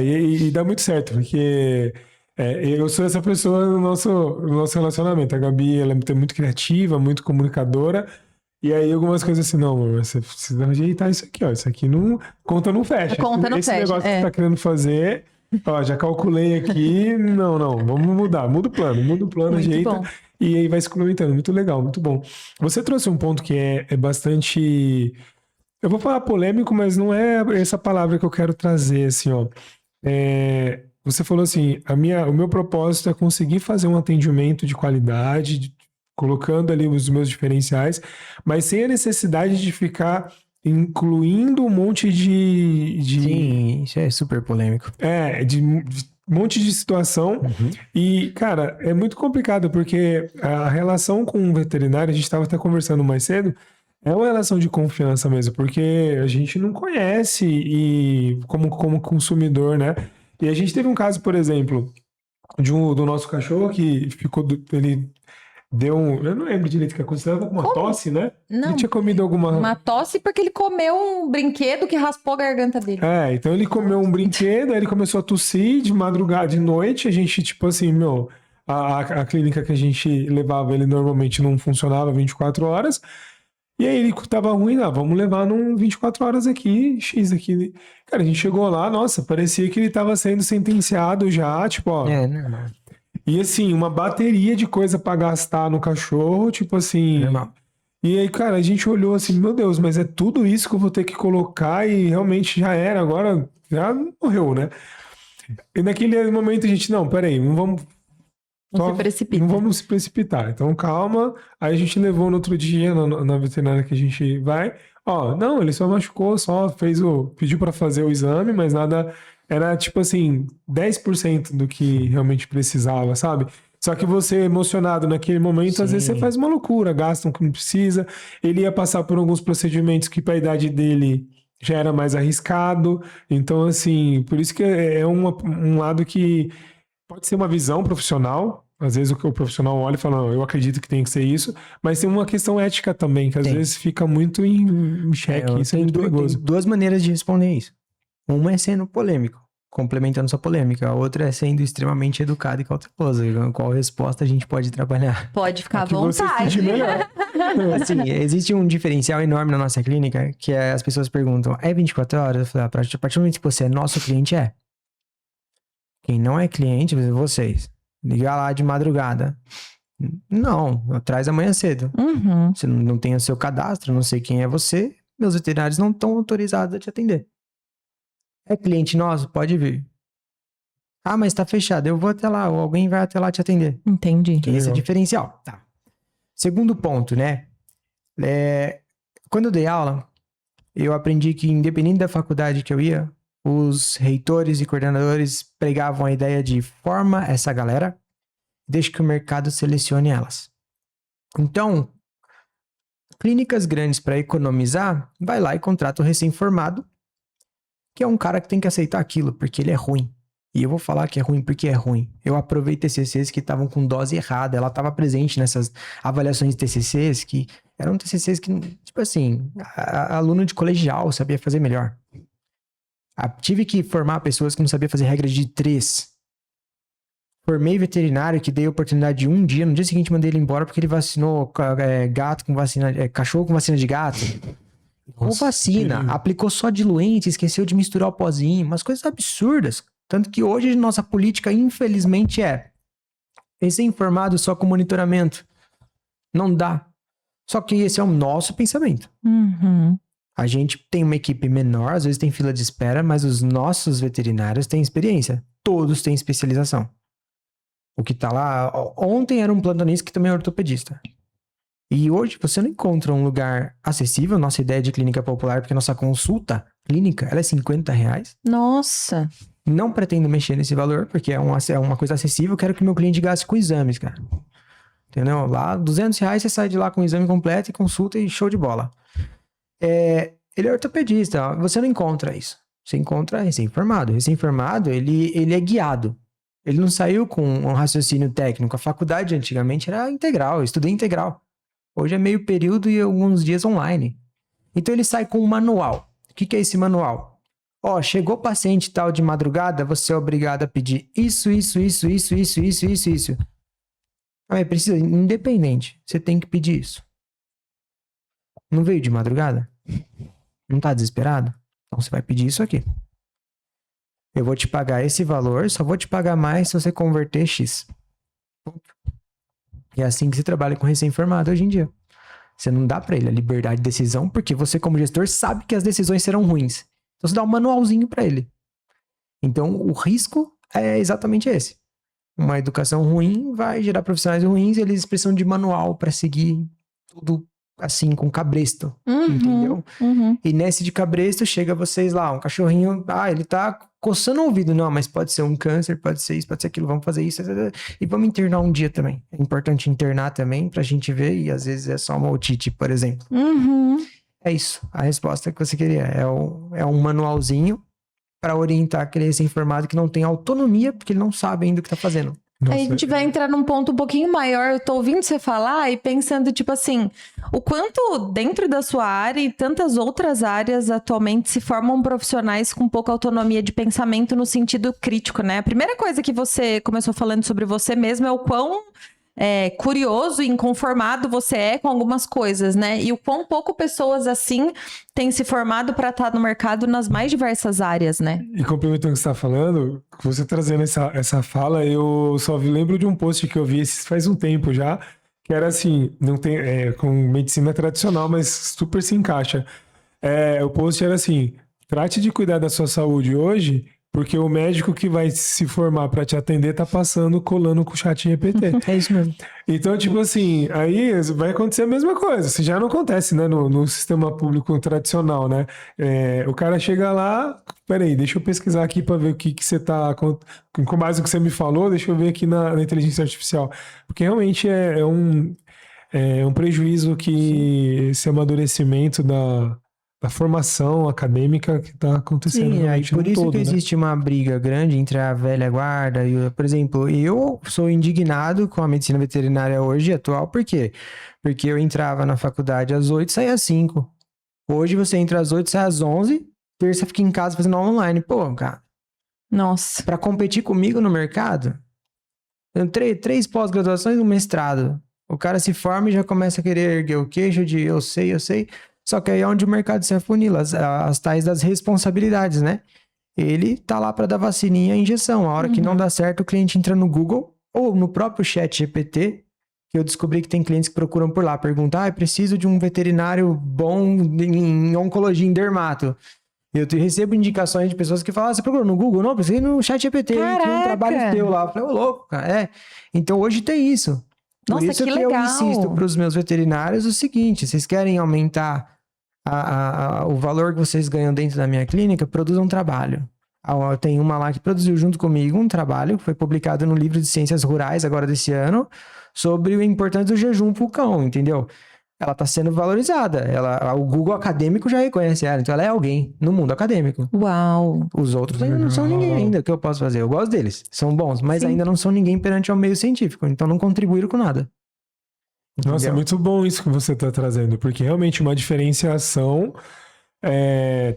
E dá muito certo, porque eu sou essa pessoa no nosso relacionamento. A Gabi, ela é muito criativa, muito comunicadora. E aí, algumas coisas assim, não, amor, você precisa ajeitar isso aqui, ó. Isso aqui não, conta não fecha. Esse negócio que você tá querendo fazer, ó, já calculei aqui. Não, vamos mudar. Muda o plano, Muito ajeita. bom. E aí vai se complementando. Muito legal, muito bom. Você trouxe um ponto que é bastante... Eu vou falar polêmico, mas não é essa palavra que eu quero trazer, assim, ó. Você falou assim, o meu propósito é conseguir fazer um atendimento de qualidade, colocando ali os meus diferenciais, mas sem a necessidade de ficar incluindo um monte de... Sim, isso é super polêmico. de um monte de situação. E, cara, é muito complicado, porque a relação com o veterinário, a gente estava até conversando mais cedo, é uma relação de confiança mesmo, porque a gente não conhece e como consumidor, né? E a gente teve um caso, por exemplo, do nosso cachorro que ele deu eu não lembro direito o que aconteceu, com uma tosse, né? Não. Ele tinha comido Uma tosse porque ele comeu um brinquedo que raspou a garganta dele. Então ele comeu um brinquedo, aí ele começou a tossir de madrugada, de noite, a gente, tipo assim, a clínica que a gente levava, ele normalmente não funcionava 24 horas, e aí ele tava ruim, vamos levar num 24 horas aqui, X aqui. Cara, a gente chegou lá, nossa, parecia que ele tava sendo sentenciado já, tipo, ó. Normal. E assim, uma bateria de coisa pra gastar no cachorro, tipo assim... Normal. E aí, cara, a gente olhou assim, meu Deus, mas é tudo isso que eu vou ter que colocar e realmente já era, agora já morreu, né? E naquele momento a gente, não, peraí, não vamos... Não se precipita. Não vamos se precipitar, então calma. Aí a gente levou no outro dia na veterinária que a gente vai. Ó, não, ele só machucou, pediu pra fazer o exame, mas nada... Era tipo assim, 10% do que realmente precisava, sabe? Só que você emocionado naquele momento, às vezes você faz uma loucura, gasta o que não precisa. Ele ia passar por alguns procedimentos que para a idade dele já era mais arriscado. Então, assim, por isso que é um lado que pode ser uma visão profissional. Às vezes o profissional olha e fala, não, eu acredito que tem que ser isso. Mas tem uma questão ética também, que às vezes fica muito em xeque. Isso é muito perigoso. Tem duas maneiras de responder isso. Uma é sendo polêmico, complementando sua polêmica. A outra é sendo extremamente educado e cauteloso. Qual resposta a gente pode trabalhar? Pode ficar à Que você vontade. sentir melhor. Assim, existe um diferencial enorme na nossa clínica, que é as pessoas perguntam, é 24 horas? Eu falei, a partir do momento que você é nosso cliente, é. Quem não é cliente, por exemplo, vocês, ligar lá de madrugada. Não, traz amanhã cedo. Você não tem o seu cadastro, não sei quem é você, meus veterinários não estão autorizados a te atender. É cliente nosso? Pode vir. Ah, mas tá fechado. Eu vou até lá, ou alguém vai até lá te atender. Entendi. Que esse é o diferencial. Tá. Segundo ponto, né? Quando eu dei aula, eu aprendi que, independente da faculdade que eu ia, os reitores e coordenadores pregavam a ideia de forma essa galera, deixa que o mercado selecione elas. Então, clínicas grandes para economizar, vai lá e contrata o recém-formado, que é um cara que tem que aceitar aquilo, porque ele é ruim. E eu vou falar que é ruim porque é ruim. Eu aprovei TCCs que estavam com dose errada. Ela estava presente nessas avaliações de TCCs que eram TCCs que, tipo assim, aluno de colegial sabia fazer melhor. Tive que formar pessoas que não sabiam fazer regra de 3. Formei veterinário que dei oportunidade de um dia. No dia seguinte mandei ele embora porque ele vacinou gato com vacina, cachorro com vacina de gato. Ou Nossa, vacina, perigo. aplicou só diluente, esqueceu de misturar o pozinho, umas coisas absurdas. Tanto que hoje nossa política, infelizmente, é recém-informado só com monitoramento. Não dá. Só que esse é o nosso pensamento. Uhum. A gente tem uma equipe menor, às vezes tem fila de espera, mas os nossos veterinários têm experiência. Todos têm especialização. O que tá lá... Ontem era um plantonista que também é ortopedista. E hoje você não encontra um lugar acessível. Nossa ideia de clínica popular, porque nossa consulta clínica, ela é R$50. Nossa. Não pretendo mexer nesse valor, porque é uma coisa acessível. Eu quero que meu cliente gaste com exames, cara. Entendeu? Lá, R$200 você sai de lá com o exame completo e consulta e show de bola. Ele é ortopedista, ó, você não encontra isso. Você encontra recém-formado. Recém-formado, ele é guiado. Ele não saiu com um raciocínio técnico. A faculdade antigamente era integral, eu estudei integral. Hoje é meio período e alguns dias online. Então ele sai com um manual. O que é esse manual? Ó, chegou paciente tal de madrugada, você é obrigado a pedir isso. Ah, precisa, independente, você tem que pedir isso. Não veio de madrugada? Não tá desesperado? Então você vai pedir isso aqui. Eu vou te pagar esse valor, só vou te pagar mais se você converter X. É assim que se trabalha com recém-formado hoje em dia. Você não dá pra ele a liberdade de decisão, porque você, como gestor, sabe que as decisões serão ruins. Então você dá um manualzinho pra ele. Então o risco é exatamente esse. Uma educação ruim vai gerar profissionais ruins e eles precisam de manual pra seguir tudo assim, com cabresto. Entendeu? Uhum. E nesse de cabresto, chega vocês lá, um cachorrinho, ele tá coçando o ouvido. Não, mas pode ser um câncer, pode ser isso, pode ser aquilo, vamos fazer isso. E vamos internar um dia também. É importante internar também pra gente ver, e às vezes é só uma otite, por exemplo. Uhum. É isso, a resposta que você queria. É um manualzinho pra orientar aquele recém-formado que não tem autonomia, porque ele não sabe ainda o que tá fazendo. Nossa, Aí a gente vai entrar num ponto um pouquinho maior. Eu tô ouvindo você falar e pensando, tipo assim, o quanto dentro da sua área e tantas outras áreas atualmente se formam profissionais com pouca autonomia de pensamento no sentido crítico, né? A primeira coisa que você começou falando sobre você mesmo é o quão curioso e inconformado você é com algumas coisas, né? E o quão pouco pessoas assim têm se formado para estar no mercado nas mais diversas áreas, né? E complementando o que você está falando, você trazendo essa fala, eu só lembro de um post que eu vi faz um tempo já, que era assim, não tem, com medicina tradicional, mas super se encaixa. O post era assim, trate de cuidar da sua saúde hoje, porque o médico que vai se formar para te atender tá colando com o chat GPT. É isso mesmo. Então, tipo assim, aí vai acontecer a mesma coisa. Se já não acontece, né, no sistema público tradicional, né? O cara chega lá, peraí, deixa eu pesquisar aqui para ver o que você tá... Com base no que você me falou, deixa eu ver aqui na inteligência artificial. Porque realmente é um prejuízo que esse amadurecimento da formação acadêmica que está acontecendo. Sim, realmente por no isso todo, que né? existe uma briga grande entre a velha guarda e, por exemplo, eu sou indignado com a medicina veterinária hoje, atual, por quê? Porque eu entrava na faculdade às 8, saía às 5. Hoje você entra às 8, sai às 11, terça fica em casa fazendo aula online. Pô, cara, Nossa. pra competir comigo no mercado, eu tenho 3 pós-graduações e um mestrado. O cara se forma e já começa a querer erguer o queixo de eu sei. Só que aí é onde o mercado se afunila, as tais das responsabilidades, né? Ele tá lá para dar vacininha e injeção. A hora que não dá certo, o cliente entra no Google ou no próprio chat GPT, que eu descobri que tem clientes que procuram por lá, perguntam, eu preciso de um veterinário bom em oncologia, em dermato. Eu recebo indicações de pessoas que falam, você procurou no Google? Não, precisei no chat GPT, tinha um Caraca! trabalho teu lá. Eu falei, ô louco, cara, Então hoje tem isso. Por Nossa, isso que que legal! eu insisto para os meus veterinários o seguinte, vocês querem aumentar o valor que vocês ganham dentro da minha clínica, produzam um trabalho. Tem uma lá que produziu junto comigo um trabalho que foi publicado no livro de Ciências Rurais agora desse ano sobre a importância do jejum pro cão, entendeu? ela tá sendo valorizada. O Google acadêmico já reconhece ela, então ela é alguém no mundo acadêmico. Uau. Os outros ainda não são ninguém ainda, o que eu posso fazer? Eu gosto deles, são bons, mas Sim. ainda não são ninguém perante ao meio científico, então não contribuíram com nada. Nossa, é Entendeu? muito bom isso que você está trazendo, porque realmente uma diferenciação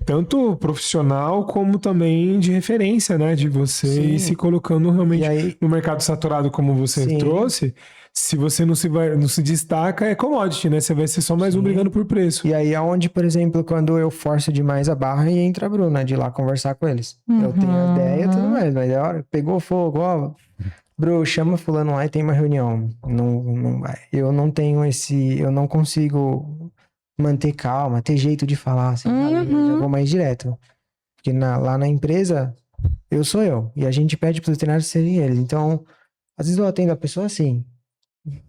tanto profissional como também de referência, né? De você Sim. ir se colocando realmente E aí, no mercado saturado como você Sim. trouxe. Se você não se destaca, é commodity, né? Você vai ser só mais um Sim. brigando por preço. e aí aonde, por exemplo, quando eu forço demais a barra e entra a Bruna de ir lá conversar com eles. Eu tenho a ideia e tudo mais, mas a hora pegou fogo, ó, Bru, chama fulano lá e tem uma reunião. Não vai. Eu não tenho eu não consigo manter calma, ter jeito de falar, assim, sabe? Eu já vou mais direto. Porque lá na empresa, eu sou eu. E a gente pede para os veterinários serem eles. Então, às vezes eu atendo a pessoa assim,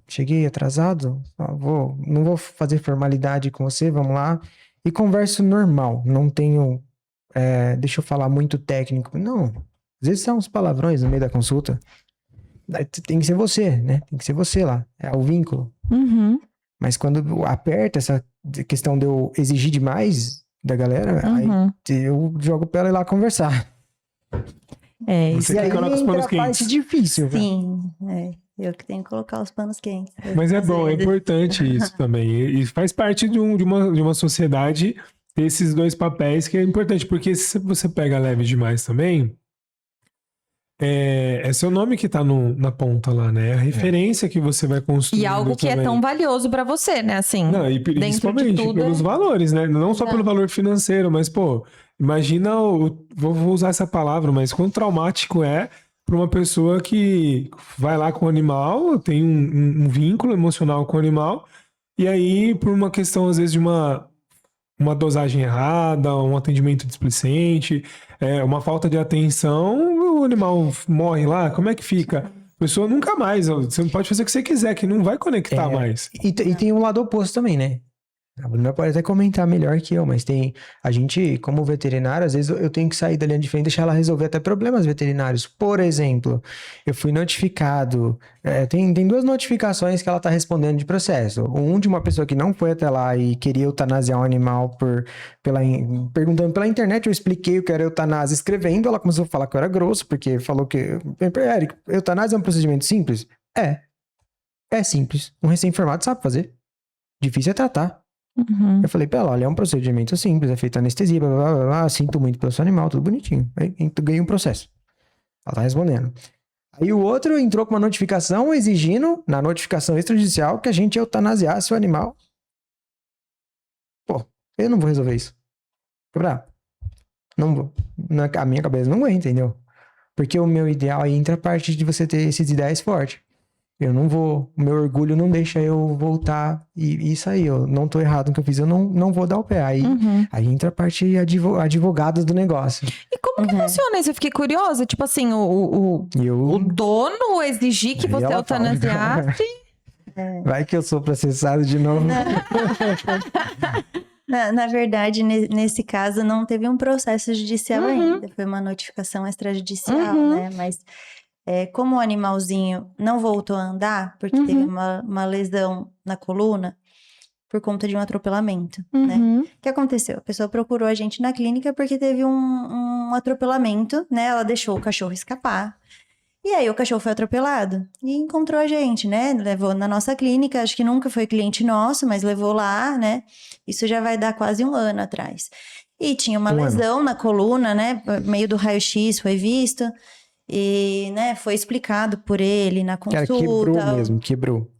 cheguei atrasado, não vou fazer formalidade com você, vamos lá. E converso normal, não tenho, deixa eu falar muito técnico. Não, às vezes são uns palavrões no meio da consulta. Daí tem que ser você, né? Tem que ser você lá, é o vínculo. Uhum. Mas quando aperta essa questão de eu exigir demais da galera, aí Uhum. eu jogo pra ela ir lá conversar. É isso. Você E aí que coloca os entra panos a parte quentes. difícil, cara. Sim, eu que tenho que colocar os panos quentes. Mas é bom, é Às vezes. importante isso também. E faz parte de uma sociedade ter esses dois papéis que é importante. Porque se você pega leve demais também, é seu nome que tá na ponta lá, né? É a referência que você vai construir. E algo que é tão valioso pra você, né? Assim, Não, e dentro de principalmente tudo, pelos valores, né? Não só Não. pelo valor financeiro, mas, pô, imagina vou usar essa palavra, mas quão traumático é para uma pessoa que vai lá com o animal, tem um vínculo emocional com o animal, e aí, por uma questão, às vezes, de uma dosagem errada, um atendimento displicente, uma falta de atenção, o animal morre lá, como é que fica? A pessoa nunca mais, você pode fazer o que você quiser, que não vai conectar mais. E tem um lado oposto também, né? A Bruna pode até comentar melhor que eu, mas a gente, como veterinário, às vezes eu tenho que sair da linha de frente e deixar ela resolver até problemas veterinários. Por exemplo, eu fui notificado, tem duas notificações que ela tá respondendo de processo. Um de uma pessoa que não foi até lá e queria eutanasiar um animal perguntando pela internet, eu expliquei o que era eutanásia escrevendo, ela começou a falar que eu era grosso, porque falou que, Eric, eutanásia é um procedimento simples? É simples. Um recém-formado sabe fazer. Difícil é tratar. Uhum. Eu falei pra ela, olha, é um procedimento simples, é feita anestesia, blá, blá, blá, blá, sinto muito pelo seu animal, tudo bonitinho. Aí tu ganha um processo. Ela tá respondendo. Aí o outro entrou com uma notificação exigindo, na notificação extrajudicial, que a gente eutanasiasse o animal. Pô, eu não vou resolver isso. Quebrar. Não vou. A minha cabeça não aguenta, entendeu? Porque o meu ideal aí entra a parte de você ter esses ideias fortes. Eu não vou, o meu orgulho não deixa eu voltar e sair. Eu não tô errado no que eu fiz, eu não vou dar o pé. Aí entra a parte advogada do negócio. E como que funciona isso? Eu fiquei curiosa. Tipo assim, o dono exigir que Aí você ela fala, eutanasiasse. Vai que eu sou processado de novo. Na verdade, nesse caso, não teve um processo judicial ainda. Foi uma notificação extrajudicial, né? Mas como o animalzinho não voltou a andar, porque teve uma lesão na coluna por conta de um atropelamento, né? O que aconteceu? A pessoa procurou a gente na clínica porque teve um atropelamento, né? Ela deixou o cachorro escapar. E aí o cachorro foi atropelado e encontrou a gente, né? Levou na nossa clínica, acho que nunca foi cliente nosso, mas levou lá, né? Isso já vai dar quase 1 ano atrás. E tinha uma lesão na coluna, né? Meio do raio-x foi visto. E, né, foi explicado por ele na consulta. Cara, quebrou mesmo, quebrou.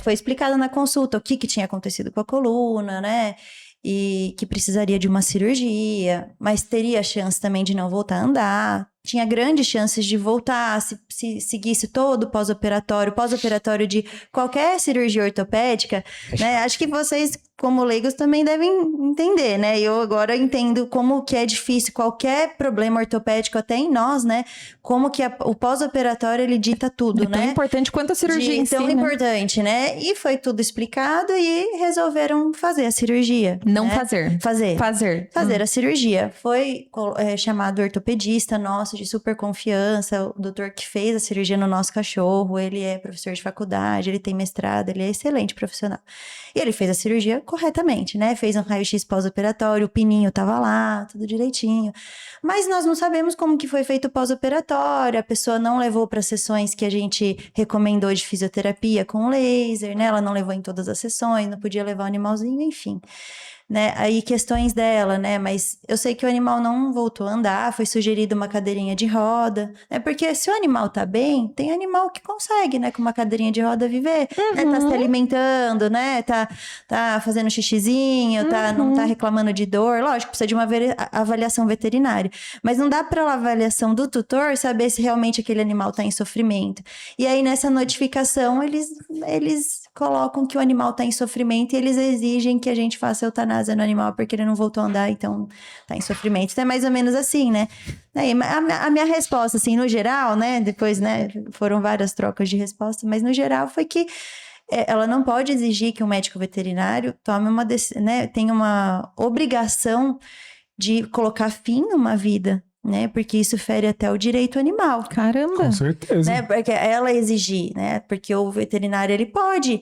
Foi explicado na consulta o que tinha acontecido com a coluna, né? E que precisaria de uma cirurgia, mas teria chance também de não voltar a andar. Tinha grandes chances de voltar se seguisse todo o pós-operatório de qualquer cirurgia ortopédica, né? Acho que vocês, como leigos, também devem entender, né? Eu agora entendo como que é difícil qualquer problema ortopédico, até em nós, né? Como que o pós-operatório, ele dita tudo, né? Tão importante quanto a cirurgia em si, tão né? importante, né? E foi tudo explicado e resolveram fazer a cirurgia. Não né? fazer. Fazer a cirurgia. Foi chamado ortopedista nosso nosso de super confiança, o doutor que fez a cirurgia no nosso cachorro, ele é professor de faculdade, ele tem mestrado, ele é excelente profissional. E ele fez a cirurgia corretamente, né? Fez um raio-x pós-operatório, o pininho tava lá, tudo direitinho. Mas nós não sabemos como que foi feito o pós-operatório, a pessoa não levou para sessões que a gente recomendou de fisioterapia com laser, né? Ela não levou em todas as sessões, não podia levar o animalzinho, enfim. Né? Aí questões dela, né? Mas eu sei que o animal não voltou a andar, foi sugerido uma cadeirinha de roda, né? Porque se o animal tá bem, tem animal que consegue, né? Com uma cadeirinha de roda viver, né? Tá se alimentando, né? Tá fazendo xixizinho, não tá reclamando de dor. Lógico, precisa de uma avaliação veterinária. Mas não dá pra avaliação do tutor saber se realmente aquele animal tá em sofrimento. E aí, nessa notificação, eles colocam que o animal tá em sofrimento e eles exigem que a gente faça eutanásia no animal porque ele não voltou a andar, então tá em sofrimento. Então é mais ou menos assim, né? Aí, a minha resposta, assim, no geral, né? Depois, né, foram várias trocas de resposta, mas no geral foi que ela não pode exigir que um médico veterinário tome uma decisão, né? Tenha uma obrigação de colocar fim numa vida, né? Porque isso fere até o direito animal. Caramba! Com certeza. Né? Porque ela exigir, né? Porque o veterinário, ele pode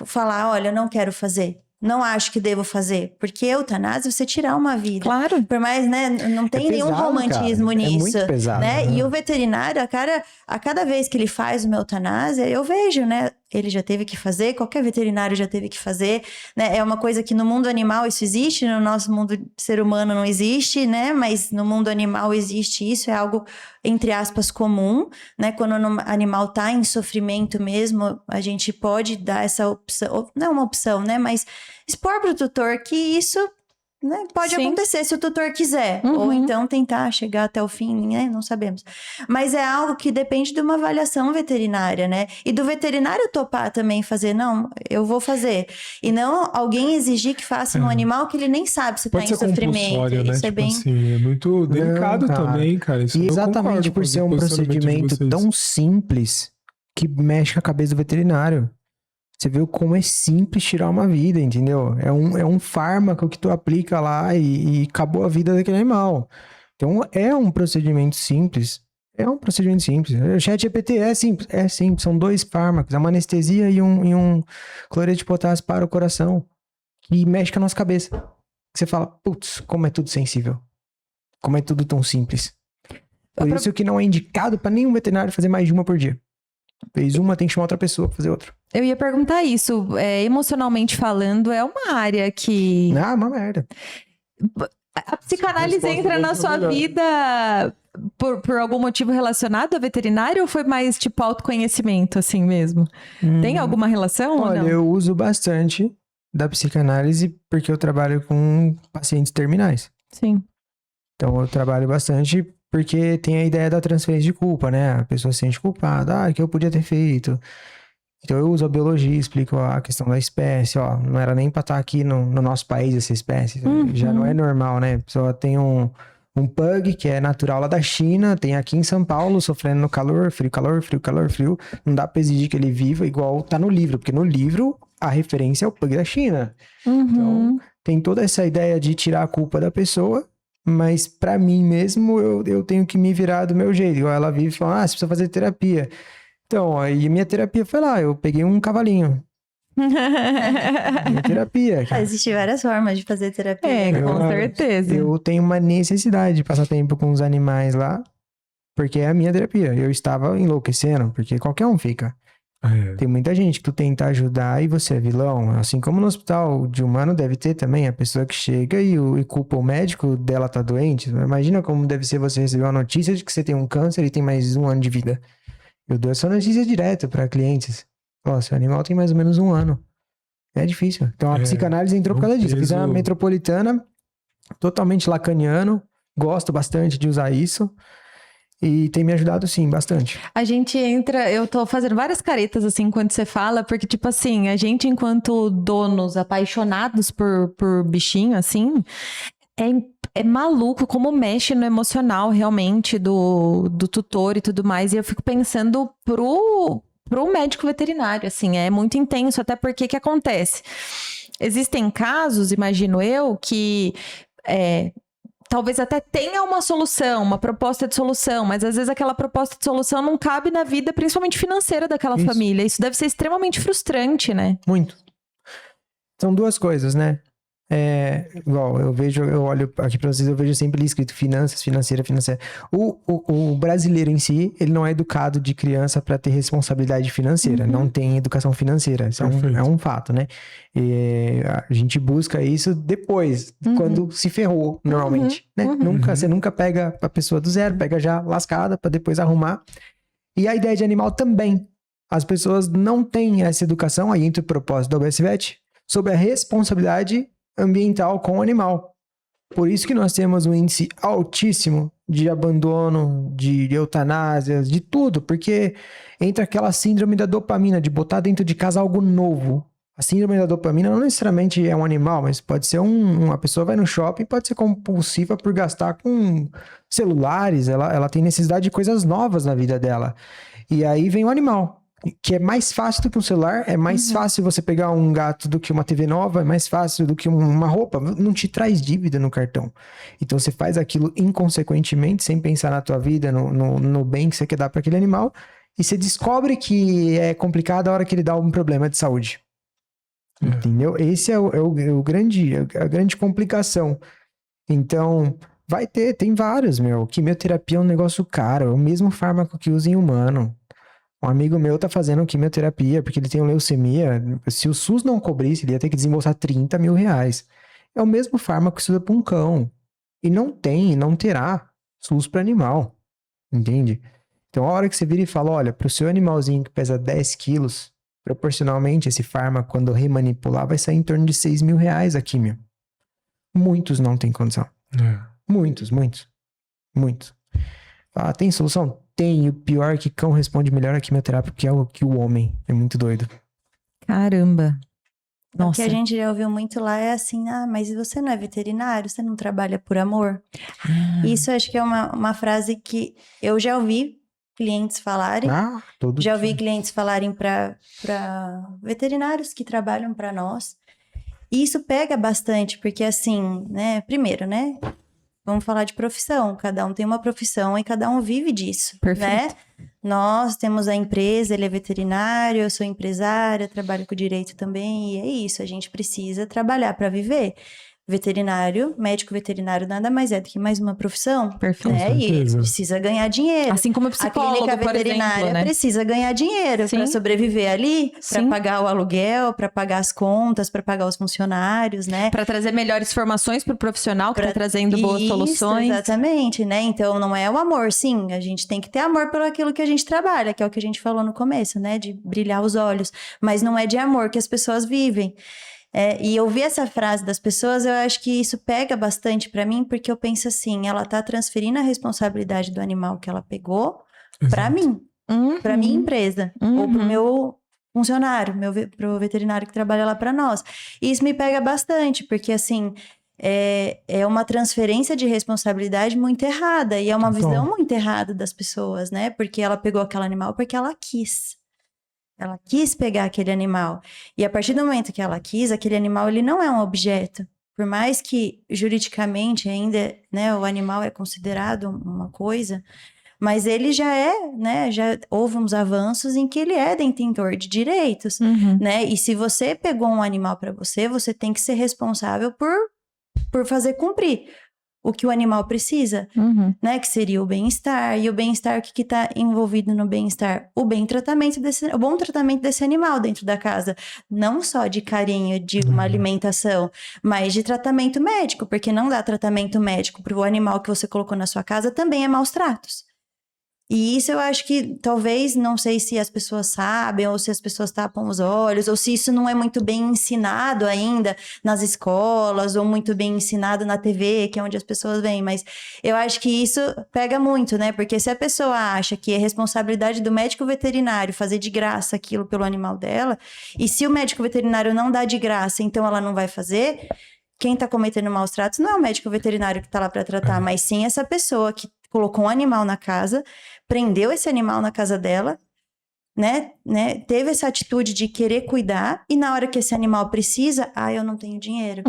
falar, olha, eu não quero fazer. Não acho que devo fazer. Porque eutanásia, você tirar uma vida. Claro. Por mais, né? Não tem nenhum pesado, romantismo cara. nisso. É muito pesado, né? né? E o veterinário, a cada vez que ele faz uma eutanásia, eu vejo, né? Ele já teve que fazer, qualquer veterinário já teve que fazer, né? É uma coisa que no mundo animal isso existe, no nosso mundo ser humano não existe, né? Mas no mundo animal existe isso, é algo, entre aspas, comum, né? Quando o animal tá em sofrimento mesmo, a gente pode dar essa opção, não é uma opção, né? Mas expor pro tutor que isso, né, pode Sim. acontecer se o tutor quiser. Ou então tentar chegar até o fim, né? Não sabemos. Mas é algo que depende de uma avaliação veterinária, né? E do veterinário topar também fazer, não, eu vou fazer. E não alguém exigir que faça num animal que ele nem sabe se Pode tá em ser sofrimento. compulsório, né? Isso é Tipo bem... assim, é muito delicado Não, cara. também, cara. Isso E eu exatamente concordo com por ser um o posicionamento de procedimento vocês. tão simples que mexe com a cabeça do veterinário. Você viu como é simples tirar uma vida, entendeu? É um fármaco que tu aplica lá e acabou a vida daquele animal. Então, é um procedimento simples. É um procedimento simples. O ChatGPT é simples. É simples. São 2 fármacos. É uma anestesia e um cloreto de potássio para o coração. Que mexe com a nossa cabeça. Você fala, putz, como é tudo sensível. Como é tudo tão simples. Por isso que não é indicado para nenhum veterinário fazer mais de uma por dia. Fez uma, tem que chamar outra pessoa pra fazer outra. Eu ia perguntar isso. Emocionalmente falando, é uma área que... Ah, uma merda. A psicanálise Resposta entra na muito sua melhor. vida por algum motivo relacionado a veterinário ou foi mais tipo autoconhecimento assim mesmo? Tem alguma relação ou Olha, não? eu uso bastante da psicanálise porque eu trabalho com pacientes terminais. Sim. Então eu trabalho bastante porque tem a ideia da transferência de culpa, né? A pessoa se sente culpada, que eu podia ter feito. Então eu uso a biologia, explico a questão da espécie, ó, não era nem pra estar aqui no nosso país essa espécie, já não é normal, né? A pessoa tem um pug que é natural lá da China, tem aqui em São Paulo sofrendo no calor, frio, calor, frio, calor, frio, não dá pra exigir que ele viva igual tá no livro, porque no livro a referência é o pug da China. Então tem toda essa ideia de tirar a culpa da pessoa, mas pra mim mesmo eu tenho que me virar do meu jeito, igual ela vive e fala, você precisa fazer terapia. Então, aí minha terapia foi lá, eu peguei um cavalinho. Minha terapia, cara. Existem várias formas de fazer terapia. Com Eu- certeza. Eu tenho uma necessidade de passar tempo com os animais lá, porque é a minha terapia. Eu estava enlouquecendo, porque qualquer um fica. É. Tem muita gente que tu tenta ajudar e você é vilão. Assim como no hospital de humano deve ter também a pessoa que chega e culpa o médico dela tá doente. Imagina como deve ser você receber uma notícia de que você tem um câncer e tem mais 1 ano de vida. Eu dou essa notícia direto para clientes. Ó, seu animal tem mais ou menos 1 ano. É difícil. Então a psicanálise entrou por causa disso. Eu fiz a peso. metropolitana, totalmente lacaniano. Gosto bastante de usar isso. E tem me ajudado, sim, bastante. A gente entra, eu tô fazendo várias caretas assim enquanto você fala, porque tipo assim, a gente enquanto donos apaixonados por bichinho assim, é maluco como mexe no emocional realmente do tutor e tudo mais. E eu fico pensando pro médico veterinário, assim, é muito intenso, até porque que acontece? Existem casos, imagino eu, que talvez até tenha uma solução, uma proposta de solução, mas às vezes aquela proposta de solução não cabe na vida, principalmente financeira daquela Isso. família. Isso deve ser extremamente frustrante, né? Muito. São duas coisas, né? Igual, eu olho aqui pra vocês, eu vejo sempre ali escrito finanças, financeira. O brasileiro em si, ele não é educado de criança pra ter responsabilidade financeira, não tem educação financeira, isso é um fato, né? E a gente busca isso depois, quando se ferrou, normalmente, né? Você nunca pega a pessoa do zero, pega já lascada pra depois arrumar. E a ideia de animal também. As pessoas não têm essa educação, aí entra o propósito da OBSVET, sobre a responsabilidade ambiental com o animal. Por isso que nós temos um índice altíssimo de abandono, de eutanásias, de tudo, porque entra aquela síndrome da dopamina, de botar dentro de casa algo novo. A síndrome da dopamina não necessariamente é um animal, mas pode ser uma pessoa vai no shopping, pode ser compulsiva por gastar com celulares, ela tem necessidade de coisas novas na vida dela. E aí vem o animal, que é mais fácil do que um celular, é mais fácil você pegar um gato do que uma TV nova, é mais fácil do que uma roupa, não te traz dívida no cartão. Então você faz aquilo inconsequentemente, sem pensar na tua vida, no bem que você quer dar para aquele animal, e você descobre que é complicado a hora que ele dá um problema de saúde. Entendeu? Esse é a grande complicação. Então, tem vários, quimioterapia é um negócio caro, é o mesmo fármaco que usa em humano. Um amigo meu tá fazendo quimioterapia porque ele tem leucemia. Se o SUS não cobrisse, ele ia ter que desembolsar 30 mil reais. É o mesmo fármaco que se usa para um cão. E não terá SUS para animal. Entende? Então, a hora que você vira e fala, olha, pro seu animalzinho que pesa 10 quilos, proporcionalmente, esse fármaco, quando remanipular, vai sair em torno de 6 mil reais a quimio. Muitos não têm condição. Muitos. Ah, tem solução? Tem. O pior é que cão responde melhor a quimioterapia que o homem. É muito doido. Caramba. Nossa. O que a gente já ouviu muito lá é assim, mas você não é veterinário? Você não trabalha por amor? Isso acho que é uma frase que eu já ouvi clientes falarem. Já ouvi clientes falarem para veterinários que trabalham para nós. E isso pega bastante, porque assim, né? Primeiro, né? Vamos falar de profissão. Cada um tem uma profissão e cada um vive disso. Perfeito. Né? Nós temos a empresa, ele é veterinário, eu sou empresária, trabalho com direito também. E é isso, a gente precisa trabalhar para viver. Veterinário, médico veterinário nada mais é do que mais uma profissão. Perfeito. Né? E ele precisa ganhar dinheiro. Assim como psicólogo, a clínica veterinária, por exemplo, né? Precisa ganhar dinheiro para sobreviver ali, para pagar o aluguel, para pagar as contas, para pagar os funcionários, né? Para trazer melhores informações para o profissional que está trazendo boas soluções. Exatamente, né? Então não é o amor, sim. A gente tem que ter amor pelo aquilo que a gente trabalha, que é o que a gente falou no começo, né? De brilhar os olhos. Mas não é de amor que as pessoas vivem. E ouvir essa frase das pessoas, eu acho que isso pega bastante pra mim, porque eu penso assim, ela tá transferindo a responsabilidade do animal que ela pegou pra mim, pra minha empresa, ou pro meu funcionário, pro veterinário que trabalha lá pra nós. E isso me pega bastante, porque assim, é uma transferência de responsabilidade muito errada, e é uma visão muito errada das pessoas, né? Porque ela pegou aquele animal porque ela quis. Ela quis pegar aquele animal. E a partir do momento que ela quis, aquele animal, ele não é um objeto. Por mais que, juridicamente, ainda, né, o animal é considerado uma coisa, mas ele já né, já houve uns avanços em que ele é detentor de direitos, né? E se você pegou um animal para você, você tem que ser responsável por fazer cumprir o que o animal precisa, né? Que seria o bem-estar. E o bem-estar, o que está envolvido no bem-estar? O bom tratamento desse animal dentro da casa. Não só de carinho, de uma alimentação, mas de tratamento médico. Porque não dá tratamento médico para o animal que você colocou na sua casa, também é maus tratos. E isso eu acho que talvez, não sei se as pessoas sabem, ou se as pessoas tapam os olhos, ou se isso não é muito bem ensinado ainda nas escolas, ou muito bem ensinado na TV, que é onde as pessoas veem, mas eu acho que isso pega muito, né? Porque se a pessoa acha que é responsabilidade do médico veterinário fazer de graça aquilo pelo animal dela, e se o médico veterinário não dá de graça, então ela não vai fazer, quem tá cometendo maus tratos não é o médico veterinário que tá lá para tratar, mas sim essa pessoa que colocou um animal na casa, prendeu esse animal na casa dela, né? Teve essa atitude de querer cuidar, e na hora que esse animal precisa, eu não tenho dinheiro.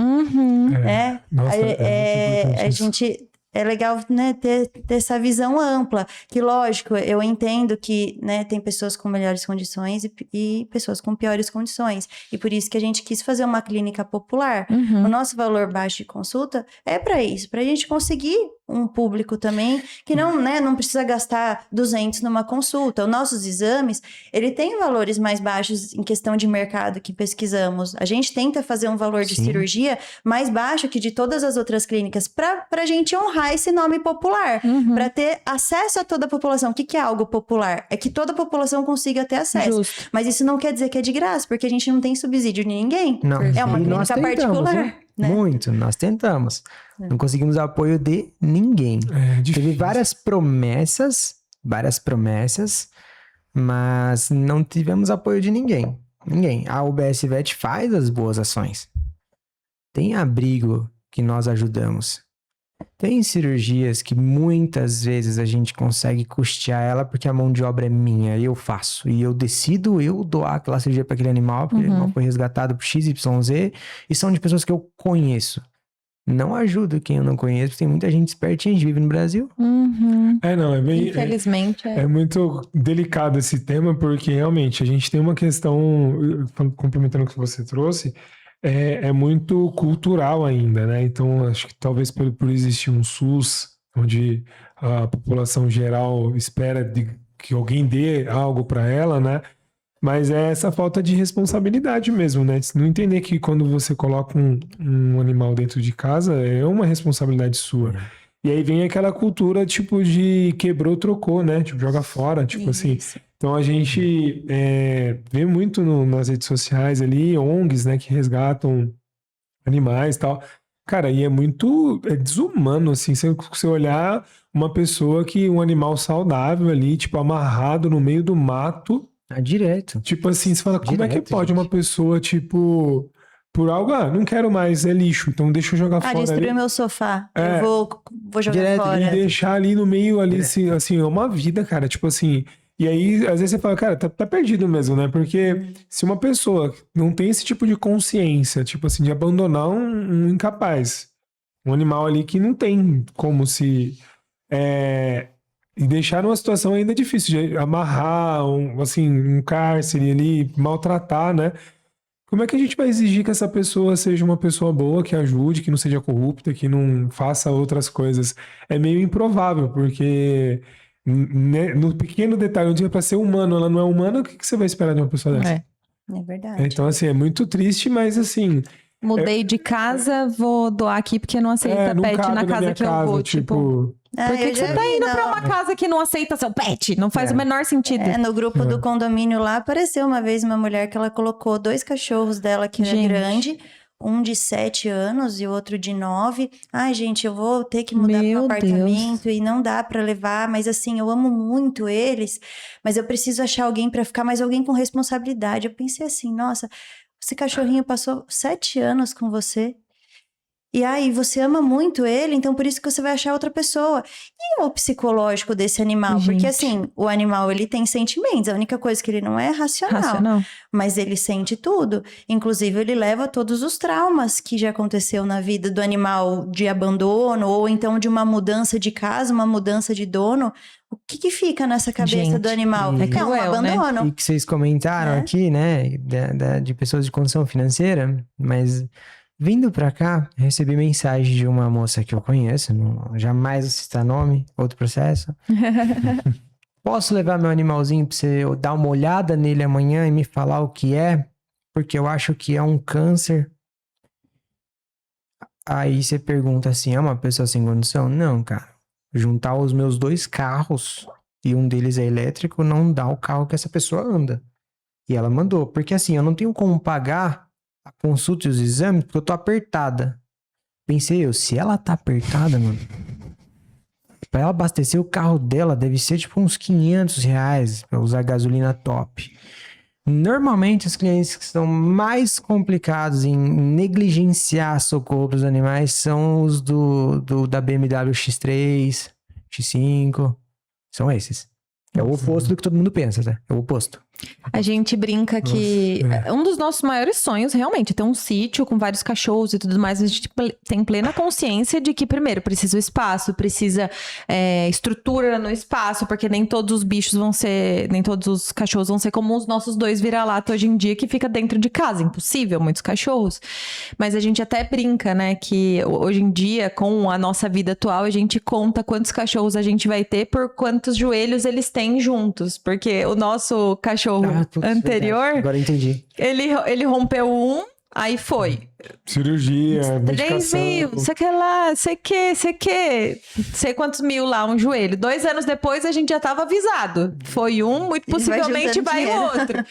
Nossa, a gente é legal, né, ter essa visão ampla. Que, lógico, eu entendo que, né, tem pessoas com melhores condições e pessoas com piores condições. E por isso que a gente quis fazer uma clínica popular. O nosso valor baixo de consulta é para isso, para a gente conseguir um público também que não, né, não precisa gastar 200 numa consulta. Os nossos exames, ele tem valores mais baixos em questão de mercado que pesquisamos. A gente tenta fazer um valor de cirurgia mais baixo que de todas as outras clínicas para a gente honrar esse nome popular, para ter acesso a toda a população. O que é algo popular? É que toda a população consiga ter acesso. Justo. Mas isso não quer dizer que é de graça, porque a gente não tem subsídio de ninguém. Não. É uma E nós clínica tentamos, particular. Né? Muito, nós tentamos. Não conseguimos apoio de ninguém. Difícil. Teve várias promessas, mas não tivemos apoio de ninguém. Ninguém. A UBS Vet faz as boas ações. Tem abrigo que nós ajudamos. Tem cirurgias que muitas vezes a gente consegue custear ela porque a mão de obra é minha, eu faço. E eu decido doar aquela cirurgia para aquele animal, porque o animal foi resgatado por XYZ, e são de pessoas que eu conheço. Não ajudo quem eu não conheço, porque tem muita gente espertinha, a gente vive no Brasil. É bem... Infelizmente, É muito delicado esse tema, porque realmente a gente tem uma questão, complementando o que você trouxe, é muito cultural ainda, né? Então, acho que talvez por existir um SUS, onde a população geral espera que alguém dê algo para ela, né? Mas é essa falta de responsabilidade mesmo, né? Não entender que quando você coloca um animal dentro de casa, é uma responsabilidade sua. E aí vem aquela cultura, tipo, de quebrou, trocou, né? Tipo, joga fora, tipo assim. Então, a gente vê muito nas redes sociais ali, ONGs, né? Que resgatam animais e tal. Cara, e é muito desumano, assim, você olhar uma pessoa um animal saudável ali, tipo, amarrado no meio do mato. Direto. Tipo assim, você fala, como é que Direto, pode gente. uma pessoa, tipo... Por algo, não quero mais, é lixo, então deixa eu jogar fora destruiu ali. meu sofá. Eu vou jogar Direto, fora. E deixar ali no meio, ali, assim, é uma vida, cara, tipo assim... E aí, às vezes você fala, cara, tá perdido mesmo, né? Porque se uma pessoa não tem esse tipo de consciência, tipo assim, de abandonar um incapaz, um animal ali que não tem como se... E deixar numa situação ainda difícil, de amarrar, um cárcere ali, maltratar, né? Como é que a gente vai exigir que essa pessoa seja uma pessoa boa, que ajude, que não seja corrupta, que não faça outras coisas? É meio improvável, porque né, no pequeno detalhe, onde é para ser humano, ela não é humana, o que você vai esperar de uma pessoa dessa? É verdade. Então, assim, é muito triste, mas assim... Mudei de casa, vou doar aqui porque não aceita não pet cabe na casa minha que eu vou. Tipo, por que eu você já tá vi, indo não. pra uma casa que não aceita seu pet? Não faz o menor sentido. No grupo do condomínio lá, apareceu uma vez uma mulher que ela colocou 2 cachorros dela que era Gente. grande, um de 7 anos e o outro de 9. Ai, gente, eu vou ter que mudar Meu pro apartamento e não dá pra levar, mas assim, eu amo muito eles, mas eu preciso achar alguém pra ficar, mas alguém com responsabilidade. Eu pensei assim, nossa, esse cachorrinho passou 7 anos com você. E aí, você ama muito ele, então por isso que você vai achar outra pessoa. E o psicológico desse animal? Gente. Porque assim, o animal, ele tem sentimentos. A única coisa que ele não é racional. Mas ele sente tudo. Inclusive, ele leva todos os traumas que já aconteceu na vida do animal de abandono, ou então de uma mudança de casa, uma mudança de dono. O que fica nessa cabeça Gente, do animal? é um cruel, né? abandono. E que vocês comentaram aqui, né, de pessoas de condição financeira, mas vindo pra cá, recebi mensagem de uma moça que eu conheço, jamais vou citar nome, outro processo. Posso levar meu animalzinho pra você dar uma olhada nele amanhã e me falar o que é? Porque eu acho que é um câncer. Aí você pergunta assim, é uma pessoa sem condição? Não, cara. Juntar os meus 2 carros e um deles é elétrico não dá o carro que essa pessoa anda. E ela mandou, porque assim, eu não tenho como pagar a consulta e os exames porque eu tô apertada. Pensei se ela tá apertada, mano, pra ela abastecer o carro dela deve ser tipo uns R$500 pra usar gasolina top. Normalmente os clientes que são mais complicados em negligenciar socorro para os animais são os da BMW X3, X5, são esses. É o oposto do que todo mundo pensa, tá? É o oposto. A gente brinca que um dos nossos maiores sonhos, realmente, é ter um sítio com vários cachorros e tudo mais. A gente tem plena consciência de que, primeiro, precisa o espaço, precisa estrutura no espaço, porque nem todos os bichos vão ser, nem todos os cachorros vão ser como os nossos 2 vira-lata hoje em dia, que fica dentro de casa. Impossível, muitos cachorros. Mas a gente até brinca, né, que hoje em dia, com a nossa vida atual, a gente conta quantos cachorros a gente vai ter por quantos joelhos eles têm juntos. Porque o nosso cachorro anterior, verdade. Agora eu entendi. ele rompeu aí foi. Cirurgia, 3 mil, sei que lá, sei quantos mil lá, um joelho. 2 anos depois a gente já tava avisado. Foi muito possivelmente vai o outro.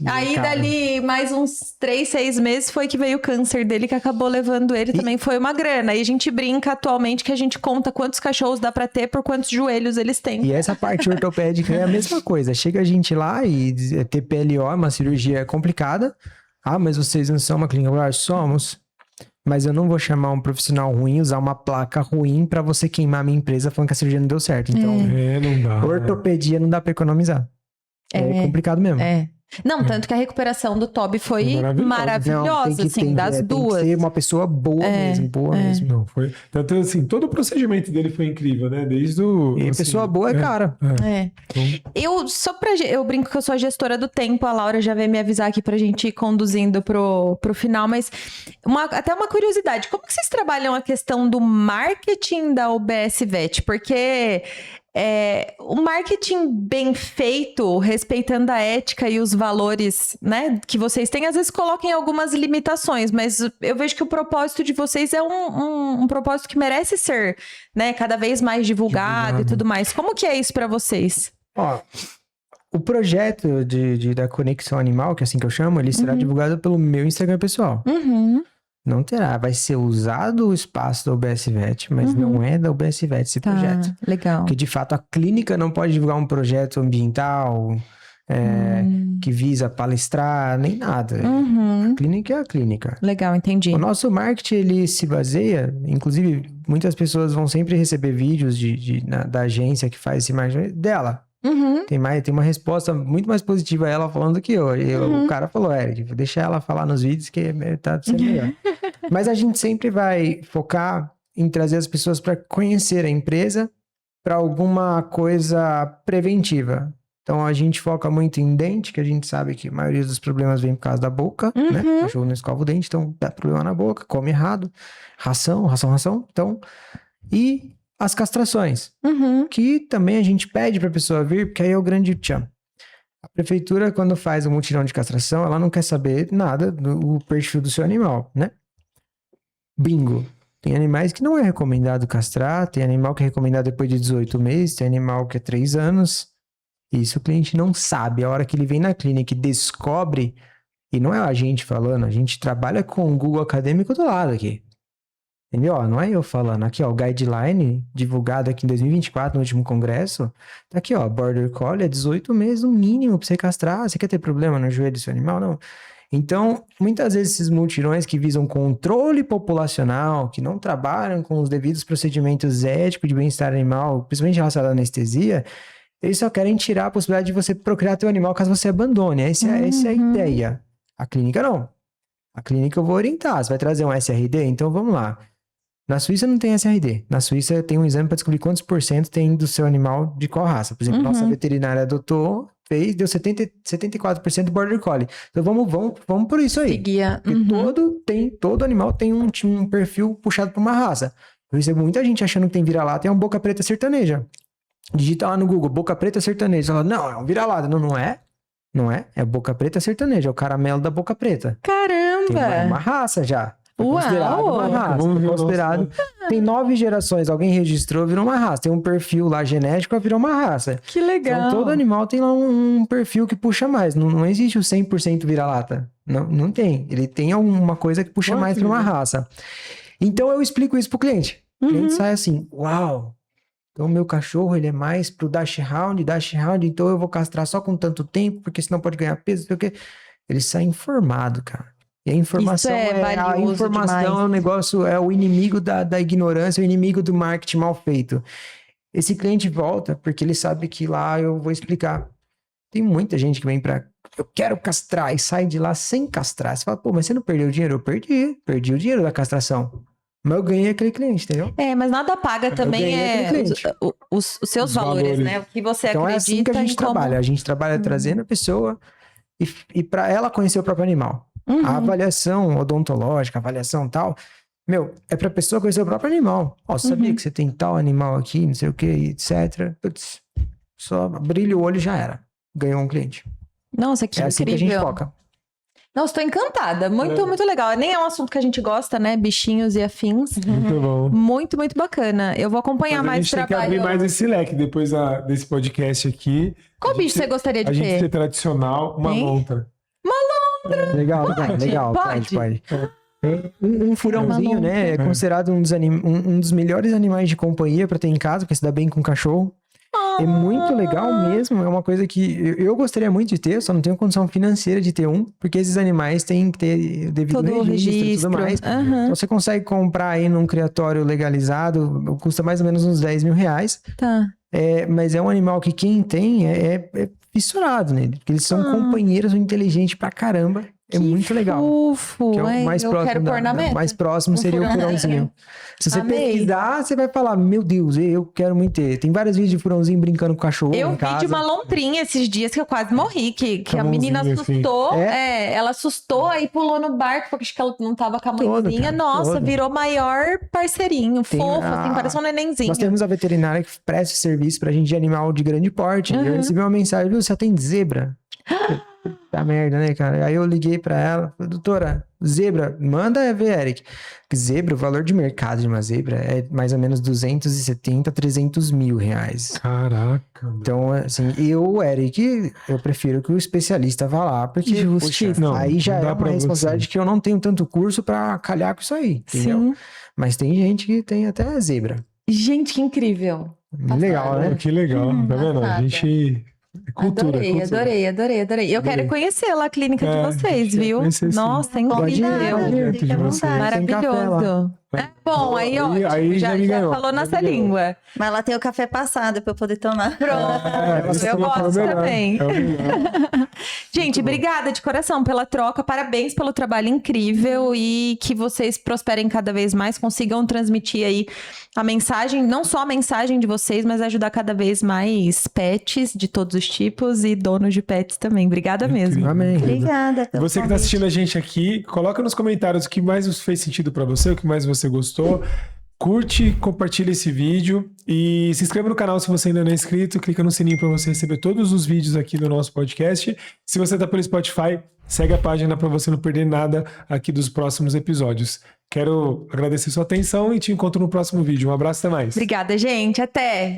Aí dali mais uns 3, 6 meses foi que veio o câncer dele, que acabou levando ele, também foi uma grana. Aí a gente brinca atualmente que a gente conta quantos cachorros dá pra ter por quantos joelhos eles têm. E essa parte ortopédica é a mesma coisa. Chega a gente lá e ter PLO, uma cirurgia complicada. Ah, mas vocês não são uma clínica? Somos. Mas eu não vou chamar um profissional ruim, usar uma placa ruim pra você queimar a minha empresa falando que a cirurgia não deu certo. Então, não dá. Ortopedia não dá pra economizar. É complicado mesmo. Não, tanto que a recuperação do Toby foi maravilhosa, assim, das duas. Tem que ser uma pessoa boa mesmo, boa mesmo. Não, foi... Tanto assim, todo o procedimento dele foi incrível, né? Desde o... E assim, pessoa boa é cara. Eu brinco que eu sou a gestora do tempo, a Laura já veio me avisar aqui pra gente ir conduzindo pro final, mas até uma curiosidade, como que vocês trabalham a questão do marketing da UBS Vet? Porque... o marketing bem feito, respeitando a ética e os valores, né, que vocês têm, às vezes colocam algumas limitações, mas eu vejo que o propósito de vocês é um propósito que merece ser, né, cada vez mais divulgado e tudo mais. Como que é isso pra vocês? Ó, o projeto da Conexão Animal, que é assim que eu chamo, ele será divulgado pelo meu Instagram pessoal. Não terá, vai ser usado o espaço da UBS Vet, mas não é da UBS Vet esse projeto. Legal. Porque, de fato, a clínica não pode divulgar um projeto ambiental que visa palestrar, nem nada. A clínica é a clínica. Legal, entendi. O nosso marketing, ele se baseia, inclusive, muitas pessoas vão sempre receber vídeos da agência que faz esse marketing dela. Tem uma resposta muito mais positiva a ela falando do que eu. O cara falou, Eric, vou deixar ela falar nos vídeos que tá sendo melhor. Mas a gente sempre vai focar em trazer as pessoas para conhecer a empresa para alguma coisa preventiva. Então a gente foca muito em dente, que a gente sabe que a maioria dos problemas vem por causa da boca, né? O cachorro não escova o dente, então dá problema na boca, come errado, ração. Então, e as castrações, que também a gente pede pra pessoa vir, porque aí é o grande tchan. A prefeitura, quando faz um mutirão de castração, ela não quer saber nada do perfil do seu animal, né? Bingo. Tem animais que não é recomendado castrar, tem animal que é recomendado depois de 18 meses, tem animal que é 3 anos. Isso o cliente não sabe. A hora que ele vem na clínica e descobre, e não é a gente falando, a gente trabalha com o Google Acadêmico do lado aqui. Entendeu? Ó, não é eu falando. Aqui, ó, o guideline divulgado aqui em 2024, no último congresso. Tá aqui, ó, Border Collie é 18 meses no mínimo pra você castrar. Você quer ter problema no joelho do seu animal? Não. Então, muitas vezes esses multirões que visam controle populacional, que não trabalham com os devidos procedimentos éticos de bem-estar animal, principalmente relacionado à anestesia, eles só querem tirar a possibilidade de você procriar teu animal caso você abandone. Essa é a ideia. A clínica não. A clínica eu vou orientar. Você vai trazer um SRD? Então vamos lá. Na Suíça não tem SRD. Na Suíça tem um exame para descobrir quantos % tem do seu animal de qual raça. Por exemplo, nossa veterinária adotou, fez, deu 74% Border Collie. Então vamos por isso aí. Seguia. Porque todo animal tem um perfil puxado para uma raça. Eu recebo muita gente achando que tem vira-lata e é um boca preta sertaneja. Digita lá no Google, boca preta sertaneja. Fala, não, é um vira-lata. Não é. Não é. É boca preta sertaneja. É o caramelo da boca preta. Caramba! Tem uma raça já. Considerado Uau! uma raça. Tem 9 gerações. Alguém registrou, virou uma raça. Tem um perfil lá genético, virou uma raça. Que legal! Então, todo animal tem lá um perfil que puxa mais. Não existe o 100% vira-lata. Não tem. Ele tem alguma coisa que puxa mais para uma raça. Então, eu explico isso pro cliente. O cliente sai assim, uau! Então, o meu cachorro, ele é mais pro dash round, então eu vou castrar só com tanto tempo, porque senão pode ganhar peso, não sei o quê. Ele sai informado, cara. E a informação demais. É um negócio, é o inimigo da ignorância, o inimigo do marketing mal feito. Esse cliente volta porque ele sabe que lá eu vou explicar. Tem muita gente que vem pra eu quero castrar, e sai de lá sem castrar. Você fala, pô, mas você não perdeu o dinheiro? Eu perdi o dinheiro da castração. Mas eu ganhei aquele cliente, entendeu? Mas nada paga também ganhei aquele cliente. os seus Os valores, valores. né? O que você Então acredita é assim que a gente em como... trabalha. A gente trabalha trazendo a pessoa e para ela conhecer o próprio animal. Uhum. A avaliação odontológica, a avaliação tal, é pra pessoa conhecer o próprio animal. Ó, sabia que você tem tal animal aqui, não sei o que, etc. Putz, só brilha o olho e já era. Ganhou um cliente. Nossa, que É assim que a incrível. gente foca. Nossa, tô encantada. Muito, muito legal. Nem é um assunto que a gente gosta, né? Bichinhos e afins. Muito bom. Muito, muito bacana. Eu vou acompanhar Mas a mais gente tem que trabalho. abrir mais esse leque depois desse podcast aqui. Qual bicho você gostaria de A gente ter? ser tradicional, uma Hein? lontra. Legal, Pode, legal. pode. Um furãozinho, né? É considerado um dos melhores animais de companhia pra ter em casa, porque se dá bem com cachorro. É muito legal mesmo, é uma coisa que eu gostaria muito de ter, eu só não tenho condição financeira de ter um, porque esses animais têm que ter o devido Todo o registro e registro. tudo mais. Aham. Então você consegue comprar aí num criatório legalizado, custa mais ou menos uns 10 mil reais, Tá. mas é um animal que quem tem é fissurado nele, porque eles são companheiros inteligentes pra caramba, é muito legal. Fofo. Que é o Ai, mais eu próximo quero pôr na meta. mais próximo seria o furãozinho. Se você Amei. pesquisar, você vai falar, meu Deus, eu quero muito ter. Tem vários vídeos de furãozinho brincando com cachorro Eu em vi casa. de uma lontrinha esses dias que eu quase morri, que a mãozinha menina assim. assustou, É? ela assustou, aí pulou no barco, porque acho que ela não tava com a Toda, mãezinha. cara, Nossa, toda. virou maior parceirinho, Tem fofo, a- assim, parece um nenenzinho. Nós temos a veterinária que presta esse serviço pra gente de animal de grande porte. E eu recebi uma mensagem, viu, você atende zebra? Tá merda, né, cara? Aí eu liguei pra ela, falei, doutora, zebra, manda ver, Eric. Zebra, o valor de mercado de uma zebra é mais ou menos 270 a 300 mil reais. Caraca, meu. Então, assim, Eric, eu prefiro que o especialista vá lá, porque, Justiça. poxa, Não, aí já não dá é pra uma responsabilidade você. que eu não tenho tanto curso pra calhar com isso aí, entendeu? Sim. Mas tem gente que tem até zebra. Gente, que incrível. Legal, Pô, né? que legal, tá vendo? A passada. gente... Cultura, Adorei, cultura. adorei. Eu quero conhecer lá a clínica de vocês, quer viu? conhecer, sim. Nossa, Pode ir, incrível. pode ir. Dentro de Fica à você. vontade. Tem café lá. Maravilhoso. É bom, aí ótimo. Aí já me ganhou. falou Já nossa me ganhou. língua. Mas lá tem o café passado pra eu poder tomar. Pronto. esse eu foi o gosto melhor. também. É o melhor. Gente, obrigada de coração pela troca, parabéns pelo trabalho incrível e que vocês prosperem cada vez mais, consigam transmitir aí a mensagem, não só a mensagem de vocês, mas ajudar cada vez mais pets de todos os tipos e donos de pets também. Obrigada mesmo. Amém. Obrigada. E pelo você que tá convite. assistindo a gente aqui, coloca nos comentários o que mais fez sentido pra você, o que mais você gostou. Curte, compartilha esse vídeo e se inscreva no canal se você ainda não é inscrito. Clica no sininho para você receber todos os vídeos aqui do nosso podcast. Se você tá pelo Spotify, segue a página para você não perder nada aqui dos próximos episódios. Quero agradecer sua atenção e te encontro no próximo vídeo. Um abraço, até mais. Obrigada, gente. Até!